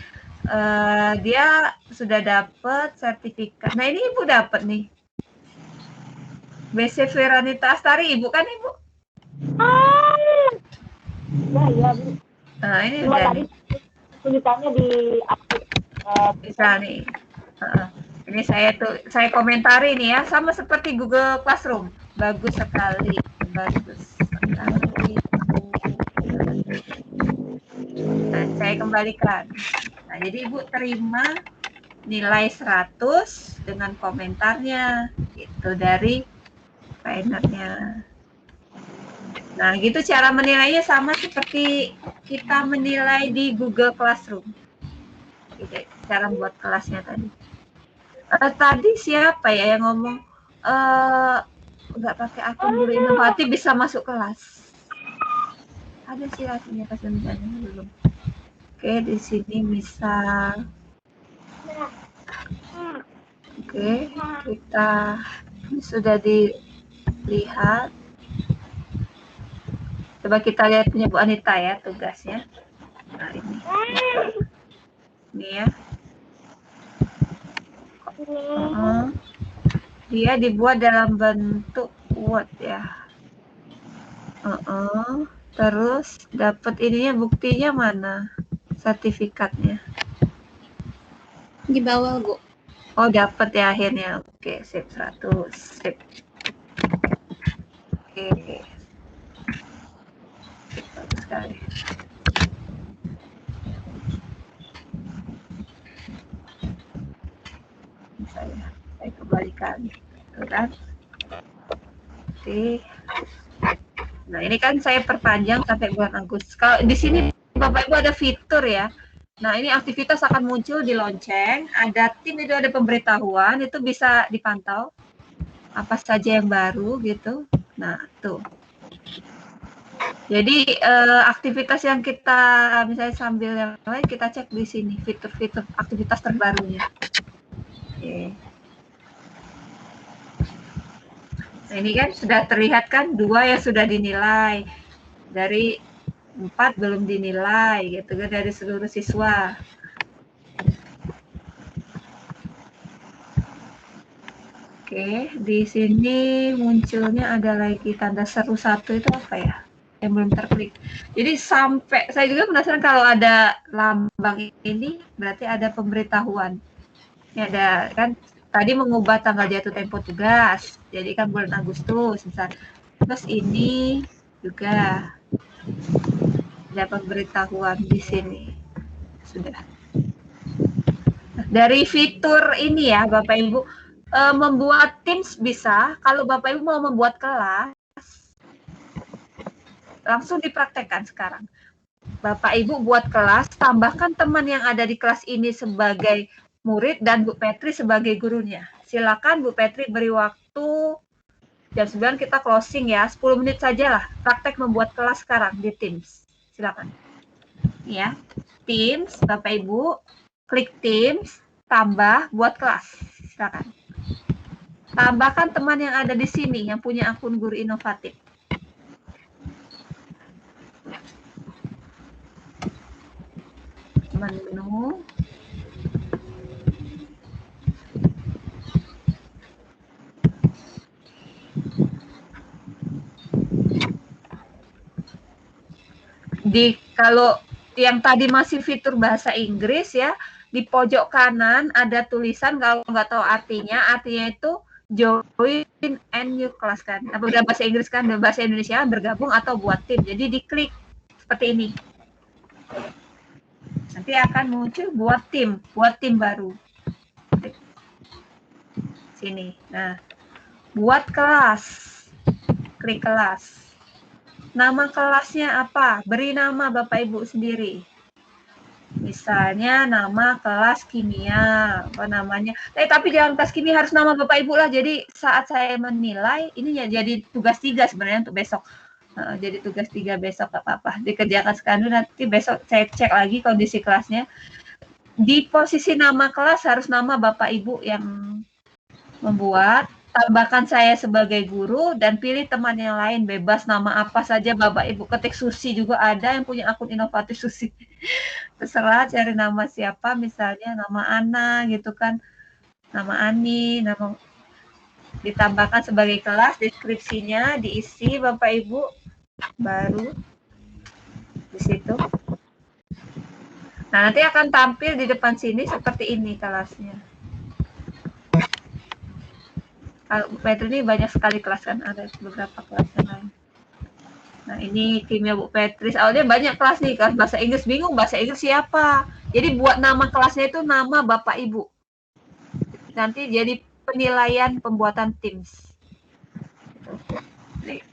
Dia sudah dapat sertifikat. Nah ini Ibu dapat nih. BC Veranita Astari, Ibu kan Ibu? Ya, Bu. Nah ini Cuma udah tadi nih. tulisannya di Bisa nih. Ini saya komentari nih ya, sama seperti Google Classroom. Bagus sekali, bagus sekali. Nah, saya kembalikan. Nah, jadi Ibu terima nilai 100 dengan komentarnya itu dari trainernya. Nah, gitu cara menilainya sama seperti kita menilai di Google Classroom. Gitu, cara membuat kelasnya tadi. Tadi siapa ya yang ngomong nggak pakai akun guru inovatif bisa masuk kelas? Ada sih hasilnya kesenjangannya belum. Oke, di sini misal. Oke, kita ini sudah dilihat. Coba kita lihat punya Bu Anita ya tugasnya. Nah ini. Ini ya. Dia dibuat dalam bentuk Word ya. Terus dapat ininya, buktinya mana? Sertifikatnya. Di bawah, Bu. Oh, dapat ya akhirnya. Oke, sip 100. Sip. Oke. Bagus sekali. Saya kembalikan. Tuh kan? Oke. Nah, ini kan saya perpanjang sampai bulan Agustus. Kalau di sini Bapak Ibu ada fitur ya. Nah, ini aktivitas akan muncul di lonceng, ada tim itu ada pemberitahuan, itu bisa dipantau apa saja yang baru gitu. Nah, tuh. Jadi aktivitas yang kita misalnya sambil yang lain kita cek di sini fitur-fitur aktivitas terbarunya. Oke. Nah, ini kan sudah terlihat kan 2 yang sudah dinilai, dari 4 belum dinilai gitu kan dari seluruh siswa. Oke, di sini munculnya ada lagi tanda seru 1 itu apa ya? Yang belum terklik. Jadi sampai saya juga penasaran kalau ada lambang ini berarti ada pemberitahuan. Ini ada kan tadi mengubah tanggal jatuh tempo tugas, jadi kan bulan Agustus misalnya. Terus ini juga ada pemberitahuan di sini. Sudah. Dari fitur ini ya Bapak Ibu, membuat Teams bisa, kalau Bapak Ibu mau membuat kelas, langsung dipraktekkan sekarang. Bapak Ibu buat kelas, tambahkan teman yang ada di kelas ini sebagai murid dan Bu Petri sebagai gurunya. Silakan Bu Petri beri waktu jam 9 kita closing ya, 10 menit saja lah. Praktek membuat kelas sekarang di Teams. Silakan. Ya, Teams, Bapak Ibu, klik Teams, tambah buat kelas. Silakan. Tambahkan teman yang ada di sini yang punya akun guru inovatif. Menu. Kalau yang tadi masih fitur bahasa Inggris ya, di pojok kanan ada tulisan, kalau nggak tahu artinya itu join and new class kan. Apa udah bahasa Inggris kan, udah bahasa Indonesia bergabung atau buat tim. Jadi diklik seperti ini. Nanti akan muncul buat tim baru. Sini. Nah, buat kelas. Klik kelas. Nama kelasnya apa? Beri nama Bapak Ibu sendiri. Misalnya nama kelas kimia, apa namanya? Tapi jangan kelas kimia, harus nama Bapak Ibu lah. Jadi saat saya menilai, ini ya jadi tugas 3 sebenarnya untuk besok. Jadi tugas 3 besok apa-apa. Dikerjakan sekarang dulu, nanti besok saya cek lagi kondisi kelasnya. Di posisi nama kelas harus nama Bapak Ibu yang membuat. Tambahkan saya sebagai guru dan pilih teman yang lain, bebas nama apa saja Bapak Ibu. Ketik Susi juga ada yang punya akun inovatif Susi. Terserah cari nama siapa, misalnya nama Ana gitu kan. Nama Ani, nama ditambahkan sebagai kelas, deskripsinya diisi Bapak Ibu baru di situ. Nah, nanti akan tampil di depan sini seperti ini kelasnya. Kalau Bu Petri ini banyak sekali kelas kan, ada beberapa kelas yang lain. Nah, ini timnya Bu Petri. Awalnya banyak kelas nih, kelas bahasa Inggris, bingung bahasa Inggris siapa. Jadi buat nama kelasnya itu nama Bapak Ibu. Nanti jadi penilaian pembuatan Teams.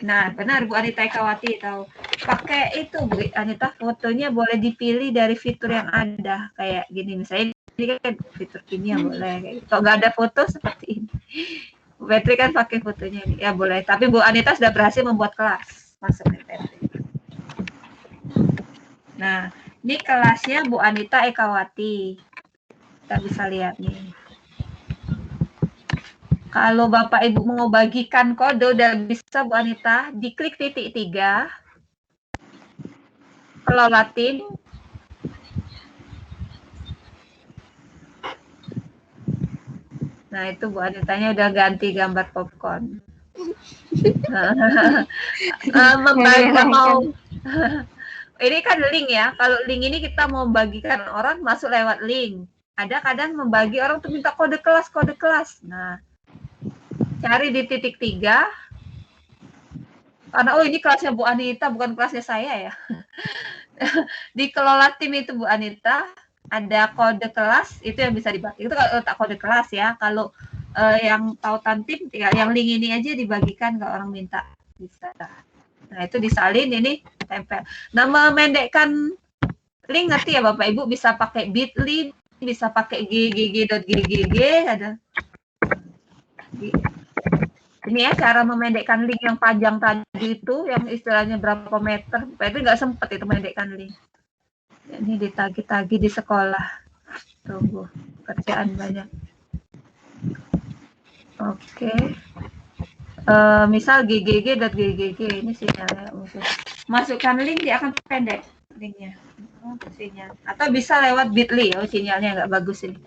Nah, benar Bu Anita Ekawati tahu. Pakai itu Bu Anita, fotonya boleh dipilih dari fitur yang ada. Kayak gini misalnya, ini kan fitur kimia boleh. Kalau nggak ada foto seperti ini. Bu Petri kan pakai fotonya ini. Ya boleh, tapi Bu Anita sudah berhasil membuat kelas. Masuk Bu Petri. Nah, ini kelasnya Bu Anita Ekawati. Kita bisa lihat nih. Kalau Bapak Ibu mau bagikan kode, udah bisa Bu Anita, diklik titik 3, kelola tim. Nah, itu Bu Anitanya udah ganti gambar popcorn. Ini kan link ya. Kalau link ini kita mau bagikan orang masuk lewat link. Ada kadang membagi orang tuh minta kode kelas. Nah, cari di titik 3. Karena ini kelasnya Bu Anita, bukan kelasnya saya ya. Di kelola tim itu Bu Anita, ada kode kelas, itu yang bisa dibagi. Itu kalau tak kode kelas ya. Kalau yang tautan tim, yang link ini aja dibagikan kalau orang minta. Bisa. Nah, itu disalin, ini tempel. Nah, memendekkan link ngerti ya Bapak Ibu, bisa pakai bit.ly, bisa pakai ggg.ggg, ada. Ini ya cara memendekkan link yang panjang tadi itu, yang istilahnya berapa meter. Tapi nggak sempet itu memendekkan link. Ini ditagi-tagi di sekolah. Tunggu, kerjaan banyak. Oke. Misal ggg.ggg, ini sinyalnya. Masukkan link, dia akan pendek linknya. Sinyal. Atau bisa lewat bit.ly, sinyalnya nggak bagus ini.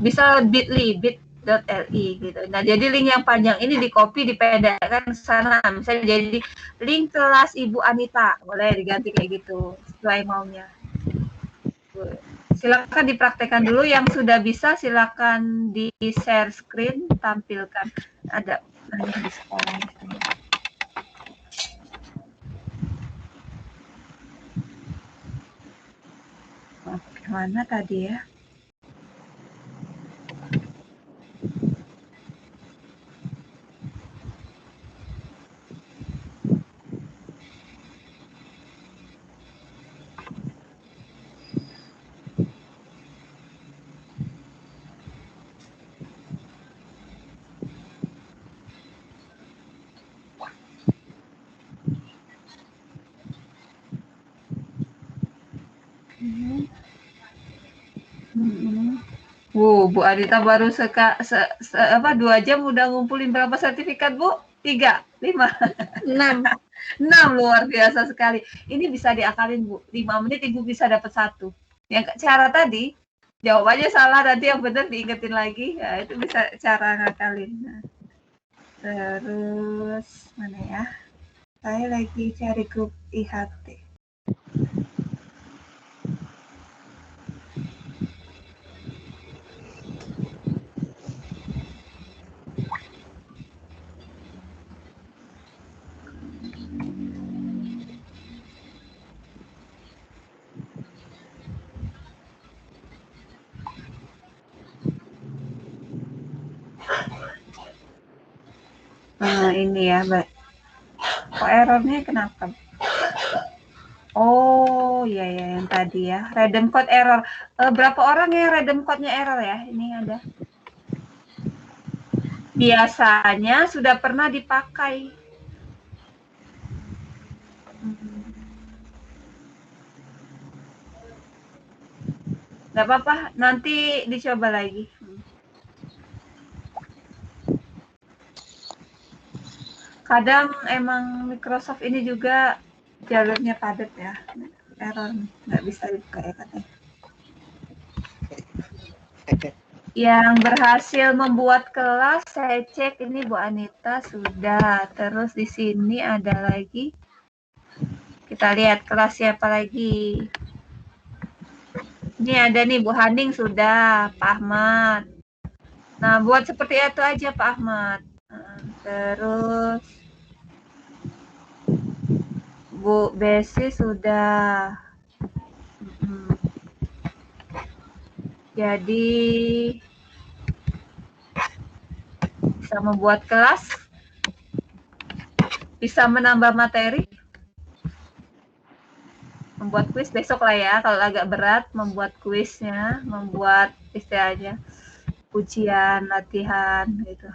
Bisa bit.ly, bit.ly gitu. Nah, jadi link yang panjang ini di-copy, dipendekkan ke sana. Misalnya jadi link kelas Ibu Anita, boleh diganti kayak gitu sesuai maunya. Silakan dipraktekkan dulu, yang sudah bisa silakan di-share screen, tampilkan. Ada di sekolah. Oke, mana tadi ya? Bu Anita baru 2 jam udah ngumpulin berapa sertifikat, Bu? 3, 5, 6, luar biasa sekali. Ini bisa diakalin, Bu. 5 menit Ibu bisa dapat 1. Yang cara tadi, jawabannya salah, nanti yang benar diingetin lagi. Ya, itu bisa cara ngakalin. Nah, terus, mana ya? Saya lagi cari grup IHT. ini ya, Mbak. Kok errornya kenapa? Oh, iya ya yang tadi ya. Redeem code error. Berapa orang yang redeem code-nya error ya? Ini ada. Biasanya sudah pernah dipakai. Nggak apa-apa, nanti dicoba lagi. Kadang emang Microsoft ini juga jalurnya padat ya, error nggak bisa dibuka ya katanya. Yang berhasil membuat kelas saya cek ini Bu Anita sudah. Terus di sini ada lagi. Kita lihat kelas siapa lagi. Ini ada nih Bu Haning sudah, Pak Ahmad. Nah buat seperti itu aja Pak Ahmad. Terus Bu Besi sudah. Jadi bisa membuat kelas, bisa menambah materi, membuat kuis besok lah ya. Kalau agak berat membuat kuisnya, membuat istilahnya ujian, latihan gitu.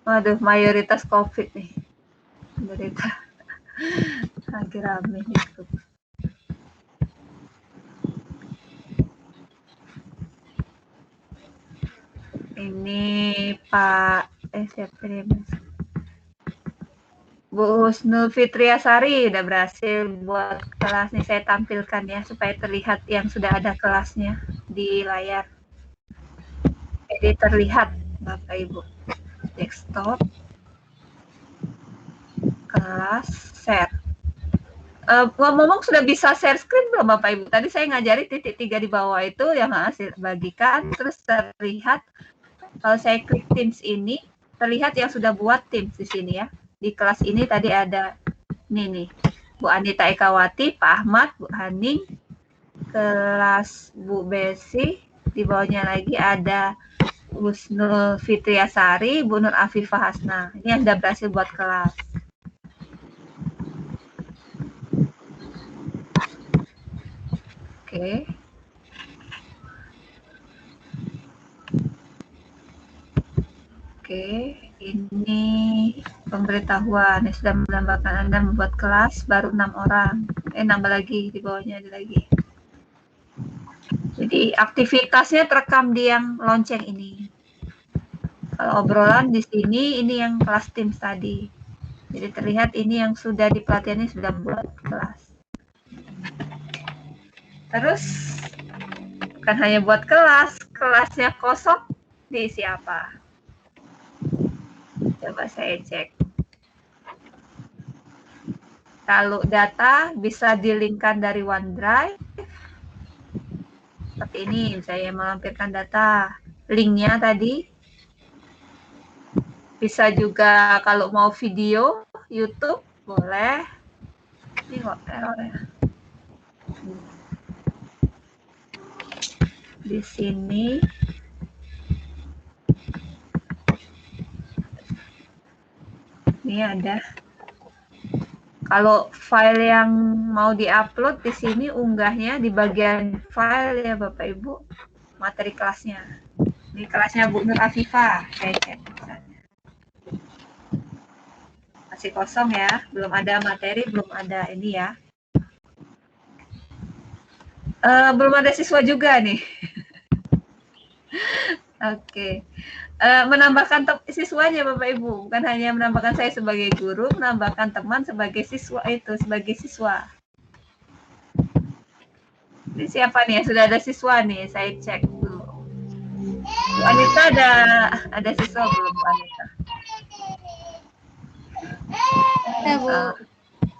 Waduh, mayoritas COVID nih. Menderita. Lagi rame gitu. Ini Pak, siapa nih Mas? Bu Husnul Fitriasari udah berhasil buat kelas nih, saya tampilkan ya supaya terlihat yang sudah ada kelasnya di layar. Jadi terlihat Bapak Ibu. Desktop, kelas, share. Ngomong sudah bisa share screen belum Bapak Ibu? Tadi saya ngajari titik 3 di bawah itu yang hasil bagikan, terus terlihat kalau saya klik Teams ini, terlihat yang sudah buat Teams di sini ya. Di kelas ini tadi ada nih, Bu Anita Ekawati, Pak Ahmad, Bu Haning, kelas Bu Besi, di bawahnya lagi ada Husnul Fitriasari, Bu Nur Afifah Hasna. Ini yang sudah berhasil buat kelas. Oke. Oke, ini pemberitahuan yang sudah menambahkan Anda membuat kelas baru 6 orang. Nambah lagi di bawahnya ada lagi. Jadi aktivitasnya terekam di yang lonceng ini. Kalau obrolan di sini, ini yang kelas Teams tadi. Jadi terlihat ini yang sudah di pelatihan ini sudah buat kelas. Terus bukan hanya buat kelas, kelasnya kosong diisi apa? Coba saya cek. Kalau data bisa di-linkkan dari OneDrive. Seperti ini, saya melampirkan data. Linknya tadi. Bisa juga kalau mau video, YouTube, boleh. Ini kok errornya. Di sini. Ini ada. Kalau file yang mau diupload di sini unggahnya di bagian file ya Bapak Ibu, materi kelasnya. Ini kelasnya Bu Nur Afifah, saya cek. Masih kosong ya, belum ada materi, belum ada ini ya. Belum ada siswa juga nih. Oke. Menambahkan siswanya Bapak Ibu, bukan hanya menambahkan saya sebagai guru, menambahkan teman sebagai siswa itu, sebagai siswa. Ini siapa nih? Sudah ada siswa nih, saya cek dulu. Bu Anita ada siswa belum Bu Anita? Bu.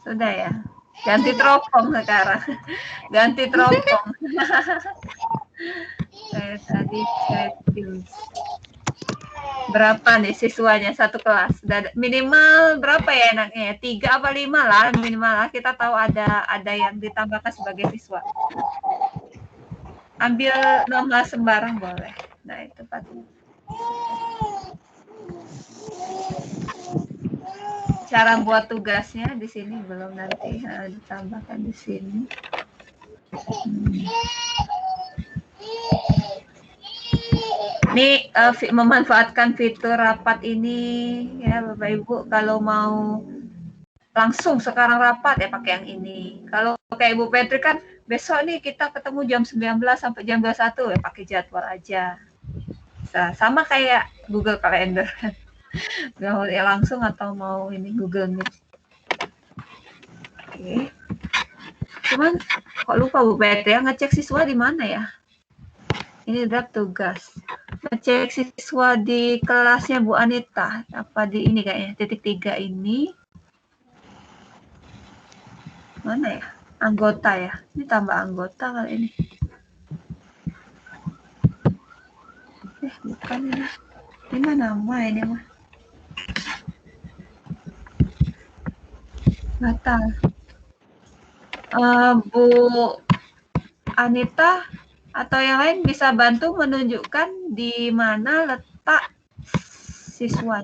Sudah ya. Ganti teropong sekarang. Ganti teropong. Saya tadi cek berapa nih siswanya satu kelas? Minimal berapa ya enaknya? 3 apa 5 lah minimal lah. Kita tahu ada yang ditambahkan sebagai siswa. ambil nomor sembarang boleh. Nah, itu Pak. Cara buat tugasnya di sini belum, nanti ditambahkan di sini. Ini memanfaatkan fitur rapat ini ya Bapak Ibu, kalau mau langsung sekarang rapat ya pakai yang ini. Kalau kayak Ibu Petri kan besok nih kita ketemu jam 19 sampai jam 21 ya pakai jadwal aja. Bisa. Sama kayak Google Calendar. Mau ya langsung atau mau ini Google Meet. Oke. Cuman kok lupa Bu Petri ya, ngecek siswa di mana ya? Ini draft tugas. Ngecek siswa di kelasnya Bu Anita. Apa di ini kayaknya, titik 3 ini. Mana ya? Anggota ya. Ini tambah anggota kali ini. Bukan ini. Ini mah nama ini mah. Batal. Bu Anita atau yang lain bisa bantu menunjukkan di mana letak siswa.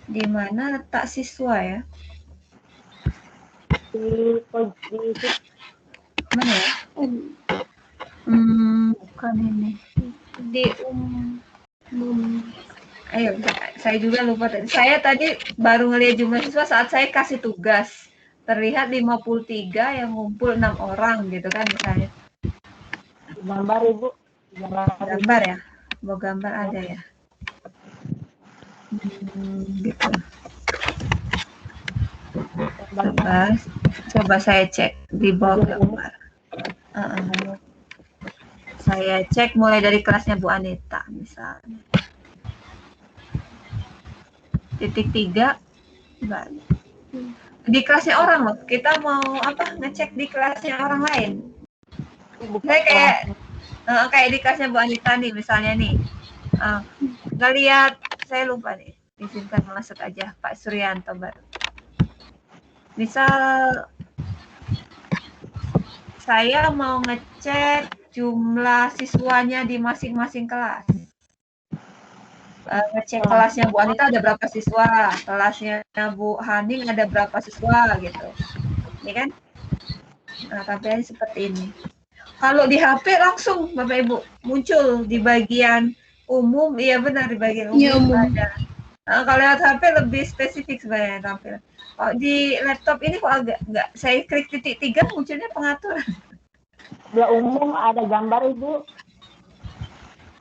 Di mana letak siswa ya? Di mana ya? Bukan ini. Di Ayo, saya juga lupa tadi. Saya tadi baru ngelihat jumlah siswa saat saya kasih tugas. Terlihat 53 yang ngumpul 6 orang gitu kan misalnya. gambar Ibu. Gambar ya? Mau gambar ada ya? Gitu. Coba saya cek di bawah gambar. Saya cek mulai dari kelasnya Bu Anita misalnya. Titik 3 enggak. Di kelasnya orang loh. Kita mau apa? Ngecek di kelasnya orang lain. Saya kayak di kelasnya Bu Anita nih misalnya nih. Nggak lihat, saya lupa nih. Izinkan masuk aja Pak Suryanto baru. Misal saya mau ngecek jumlah siswanya di masing-masing kelas. Ngecek kelasnya Bu Anita ada berapa siswa, kelasnya Bu Haning ada berapa siswa gitu. Ini kan? Nah, tampilannya seperti ini. Kalau di HP langsung Bapak Ibu muncul di bagian umum, iya benar di bagian umum ada. Kalau lewat HP lebih spesifik sebenarnya tampilan. Kalau di laptop ini kok agak enggak. Saya klik titik 3 munculnya pengaturan. Sebelah umum ada gambar Ibu.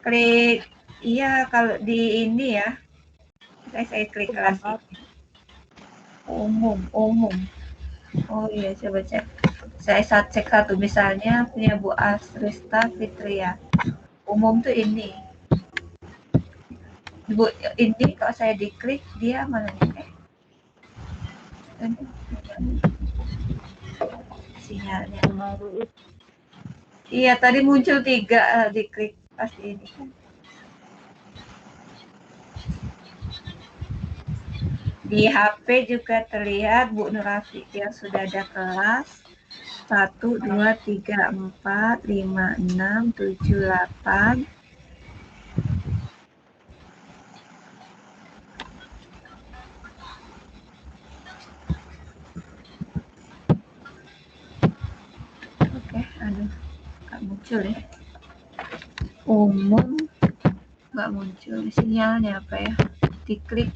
Klik, iya kalau di ini ya. Saya klik kelas umum. Oh iya, coba cek. Saya cek satu misalnya punya Bu Asrista Fitria. Umum tuh ini. Bu ini kalau saya diklik dia mana nih? Sinyalnya. Iya tadi muncul 3 diklik pasti ini. Di HP juga terlihat Bu Nurafi yang sudah ada kelas 1, 2, 3, 4, 5, 6, 7, 8. Oke, aduh, nggak muncul ya. Umum, nggak muncul. Sinyalnya apa ya? Diklik.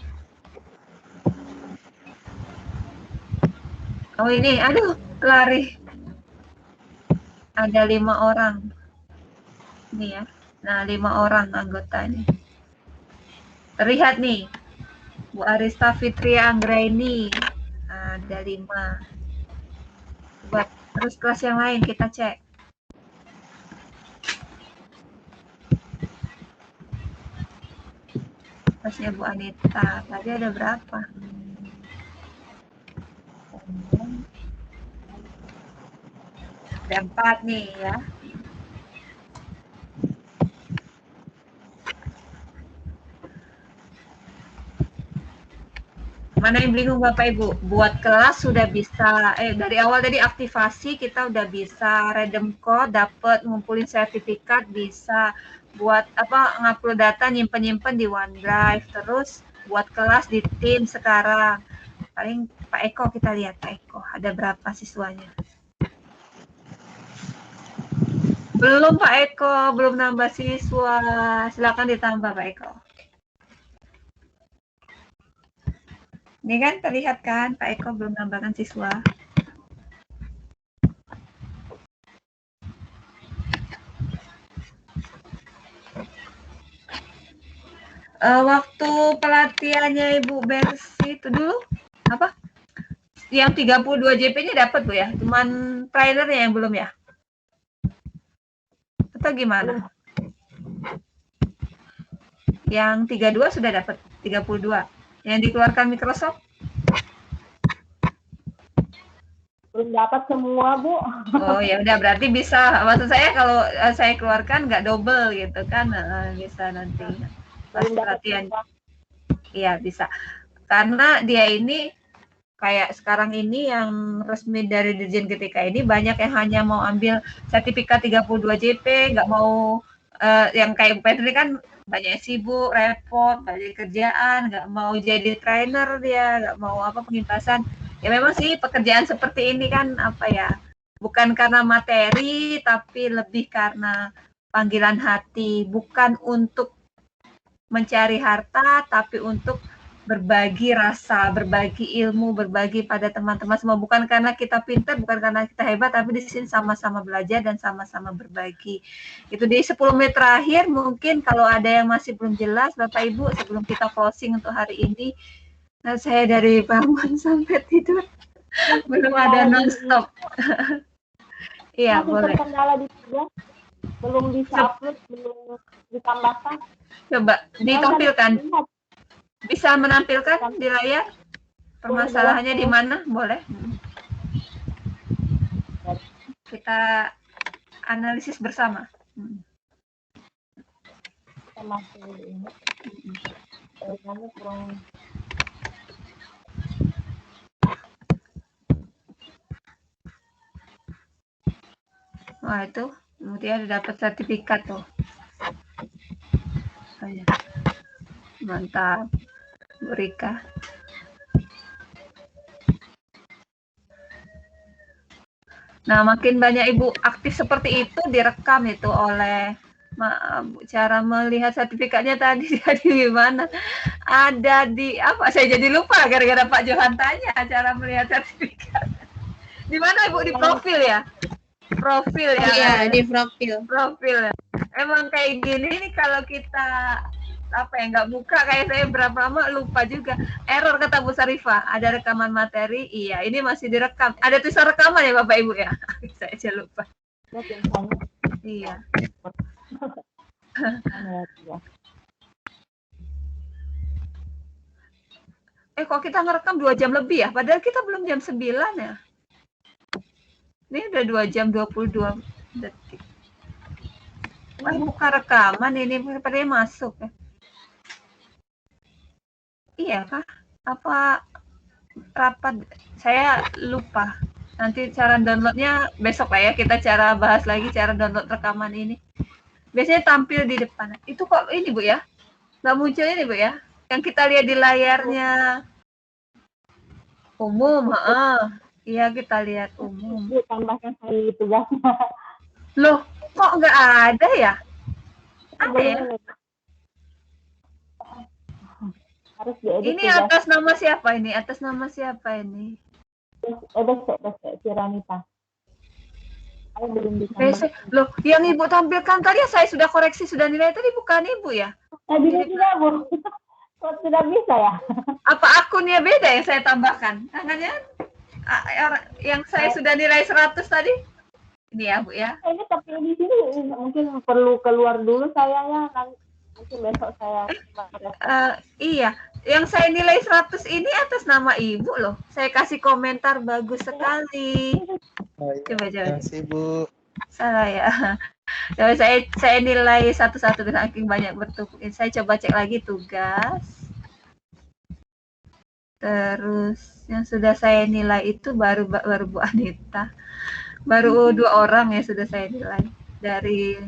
Oh ini, aduh, lari. Ada 5 orang. Ini ya. Nah, 5 orang anggotanya. Terlihat nih. Bu Arista Fitria Anggraini. Ada 5. Buat terus kelas yang lain kita cek. Kelasnya Bu Anita. Tadi ada berapa? Ada 4 nih ya. Mana yang bingung Bapak Ibu? Buat kelas sudah bisa, dari awal tadi aktivasi kita udah bisa redeem code, dapat ngumpulin sertifikat, bisa buat apa ngupload data, nyimpen di OneDrive, terus buat kelas di Teams sekarang. Paling Pak Eko kita lihat Pak Eko, ada berapa siswanya? Belum Pak Eko, belum nambah siswa. Silakan ditambah Pak Eko. Ini kan terlihat kan Pak Eko belum nambahkan siswa. Waktu pelatihannya Ibu Bersi itu dulu apa? Yang 32 JP-nya dapat Bu ya? Cuman trailernya yang belum ya? Atau gimana? Yang 32 sudah dapat 32. Yang dikeluarkan Microsoft? Belum dapat semua, Bu. Oh ya udah berarti bisa. Maksud saya kalau saya keluarkan nggak double gitu kan, bisa nanti pas pelatihan. Iya bisa. Karena dia ini kayak sekarang ini yang resmi dari Dirjen Ketika ini banyak yang hanya mau ambil sertifikat 32 JP, nggak mau yang kayak Bu Petri kan banyak sibuk, repot, banyak kerjaan, nggak mau jadi trainer dia, nggak mau apa pengintasan. Ya memang sih pekerjaan seperti ini kan apa ya, bukan karena materi, tapi lebih karena panggilan hati, bukan untuk mencari harta, tapi untuk berbagi rasa, berbagi ilmu, berbagi pada teman-teman semua. Bukan karena kita pintar, bukan karena kita hebat, tapi di sini sama-sama belajar dan sama-sama berbagi. Itu di 10 menit terakhir, mungkin kalau ada yang masih belum jelas, Bapak Ibu, sebelum kita closing untuk hari ini, nah saya dari bangun sampai tidur, belum ada non-stop. Iya, boleh. Terkendala di tugas, belum bisa upload, belum ditambahkan. Coba ditampilkan. Bisa menampilkan di layar? Permasalahannya di mana? Boleh. Kita analisis bersama. Wah itu, kemudian dapat sertifikat tuh. Oh, ya. Mantap. Bu Rika. Nah, makin banyak Ibu aktif seperti itu direkam itu oleh cara melihat sertifikatnya tadi gimana? Ada di apa? Saya jadi lupa gara-gara Pak Johan tanya cara melihat sertifikat. Di mana Ibu? Di profil ya? Profil ya? Iya, di profil. Profil. Emang kayak gini nih kalau kita apa ya nggak buka kayak saya berapa lama lupa juga. Error kata Bu Sarifah, ada rekaman materi. Iya, ini masih direkam. Ada tulisan rekaman ya Bapak Ibu ya? Saya aja lupa. Iya. Kok kita ngerekam 2 jam lebih ya? Padahal kita belum jam 9 ya. Ini udah 2 jam 22 detik. Buka rekaman ini padahal masuk ya. Iya kah? Apa rapat? Saya lupa. Nanti cara downloadnya besok lah ya. Kita cara bahas lagi cara download rekaman ini. Biasanya tampil di depan. Itu kok ini Bu ya? Nggak muncul ini Bu ya? Yang kita lihat di layarnya umum. Iya kita lihat umum. Bu, tambahkan hari tugasnya. Loh, kok nggak ada ya? Ada ya? Harus diedit. Ini atas nama siapa ini? Atas nama siapa ini? Besek, Ciranita. Saya belum bisa. Loh, yang Ibu tampilkan tadi saya sudah koreksi, sudah nilai tadi bukan Ibu ya? Tidak, Bu. Kok tidak bisa ya? Apa akunnya beda yang saya tambahkan? Tangannya yang saya sudah nilai 100 tadi? Ini ya, Bu ya? Ini tapi di sini mungkin perlu keluar dulu saya ya. Mungkin besok saya. Iya, yang saya nilai 100 ini atas nama Ibu loh. Saya kasih komentar bagus sekali. Coba. Terima kasih Bu. Salah ya. Coba saya nilai satu-satu saking banyak bertumpuk. Saya coba cek lagi tugas. Terus yang sudah saya nilai itu baru Bu Anita. Baru 2 orang ya sudah saya nilai dari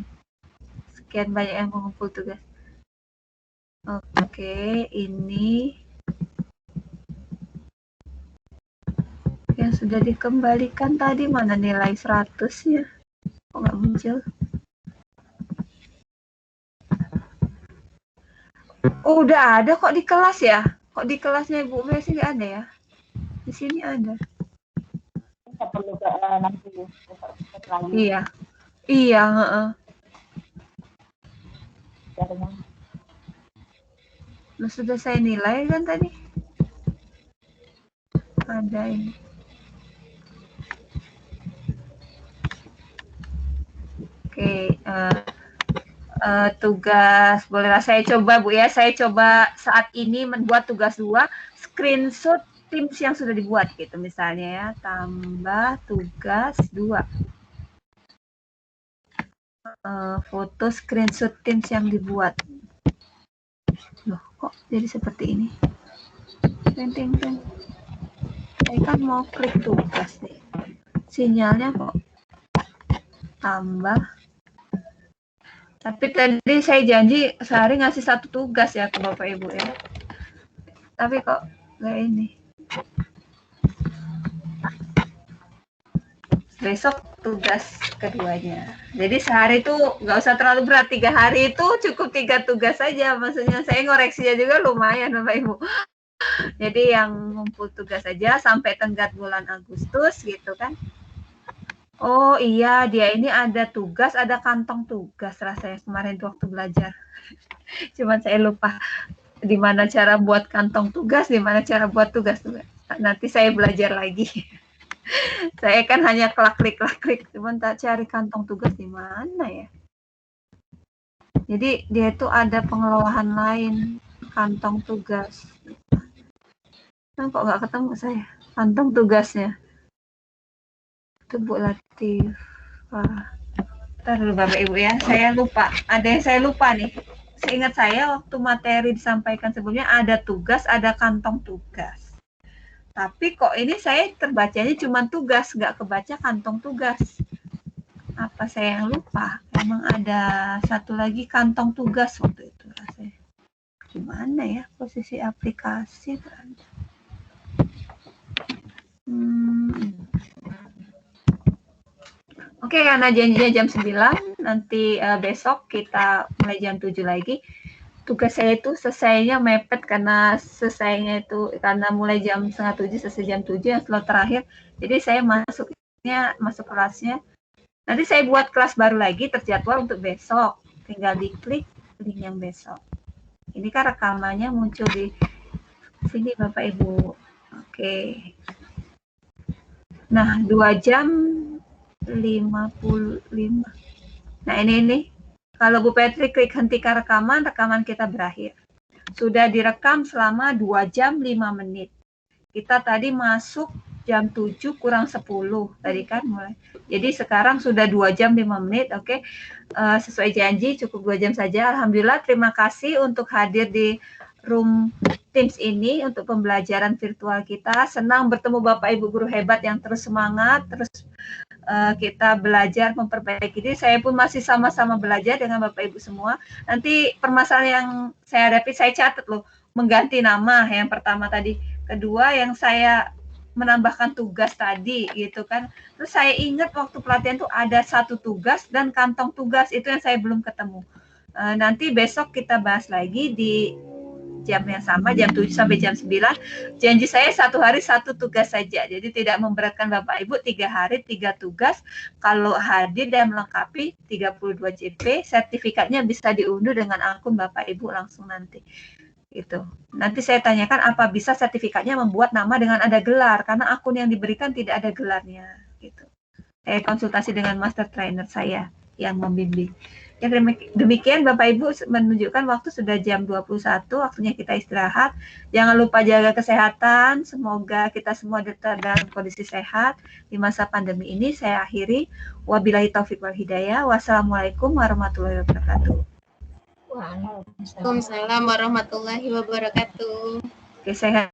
sekian banyak yang mengumpul tugas. Oke, ini yang sudah dikembalikan tadi mana nilai 100-nya? Kok nggak muncul? Oh, udah ada kok di kelas ya? Kok di kelasnya Ibu Messi nggak ada ya? Di sini ada. Kita perlu nanti lagi. Iya. Iya, heeh. Nah, sudah saya nilai kan tadi? Ada ini. Oke, tugas bolehlah saya coba Bu ya. Saya coba saat ini membuat tugas 2, screenshot Teams yang sudah dibuat gitu misalnya ya, tambah tugas 2. Foto screenshot Teams yang dibuat. Loh, kok jadi seperti ini? Teng. Saya kan mau klik tugas nih. Sinyalnya kok tambah. Tapi tadi saya janji sehari ngasih 1 tugas ya ke Bapak Ibu ya. Tapi kok nggak ini. Besok tugas keduanya. Jadi sehari itu nggak usah terlalu berat. 3 hari itu cukup 3 tugas saja. Maksudnya saya ngoreksinya juga lumayan Bapak Ibu. Jadi yang ngumpul tugas saja sampai tenggat bulan Agustus gitu kan. Oh iya, dia ini ada tugas, ada kantong tugas rasanya kemarin waktu belajar. Cuman saya lupa di mana cara buat kantong tugas, di mana cara buat tugas. Nanti saya belajar lagi. Saya kan hanya klik, cuman tak cari kantong tugas di mana ya. Jadi dia itu ada pengelolaan lain kantong tugas. Nah, kok nggak ketemu saya kantong tugasnya? Itu Bu Latif. Ntar dulu Bapak Ibu ya, saya lupa. Ada yang saya lupa nih. Seingat saya waktu materi disampaikan sebelumnya ada tugas, ada kantong tugas. Tapi kok ini saya terbacanya cuma tugas, nggak kebaca kantong tugas. Apa saya yang lupa? Emang ada satu lagi kantong tugas waktu itu rasanya. Gimana ya posisi aplikasi berada? Oke, karena janjinya jam 9, nanti besok kita mulai jam 7 lagi. Tugas saya itu selesainya mepet karena selesainya itu karena mulai jam 6:30 selesai jam 7 yang slot terakhir. Jadi saya masuk kelasnya. Nanti saya buat kelas baru lagi terjadwal untuk besok. Tinggal diklik link yang besok. Ini kan rekamannya muncul di sini Bapak Ibu. Oke. Nah, 2 jam 55. Nah, ini. Kalau Bu Petri klik hentikan rekaman kita berakhir. Sudah direkam selama 2 jam 5 menit. Kita tadi masuk jam 7 kurang 10 tadi kan mulai. Jadi sekarang sudah 2 jam 5 menit, oke. Sesuai janji cukup 2 jam saja. Alhamdulillah, terima kasih untuk hadir di room Teams ini untuk pembelajaran virtual kita. Senang bertemu Bapak Ibu guru hebat yang terus semangat, terus kita belajar memperbaiki diri. Saya pun masih sama-sama belajar dengan Bapak Ibu semua. Nanti permasalahan yang saya hadapi, saya catat loh. Mengganti nama yang pertama tadi. Kedua yang saya menambahkan tugas tadi gitu kan. Terus saya ingat waktu pelatihan tuh ada 1 tugas dan kantong tugas. Itu yang saya belum ketemu. Nanti besok kita bahas lagi di jam yang sama, jam 7 sampai jam 9. Janji saya 1 hari 1 tugas saja. Jadi tidak memberatkan Bapak Ibu, 3 hari 3 tugas. Kalau hadir dan melengkapi 32 JP, sertifikatnya bisa diunduh dengan akun Bapak Ibu langsung nanti. Gitu. Nanti saya tanyakan apa bisa sertifikatnya membuat nama dengan ada gelar, karena akun yang diberikan tidak ada gelarnya. Gitu. Saya konsultasi dengan master trainer saya yang membimbing. Ya, demikian Bapak Ibu, menunjukkan waktu sudah jam 21, waktunya kita istirahat. Jangan lupa jaga kesehatan, semoga kita semua dalam kondisi sehat di masa pandemi ini. Saya akhiri, wabillahi taufik wal hidayah, wassalamualaikum warahmatullahi wabarakatuh. Waalaikumsalam warahmatullahi wabarakatuh. Oke, sehat.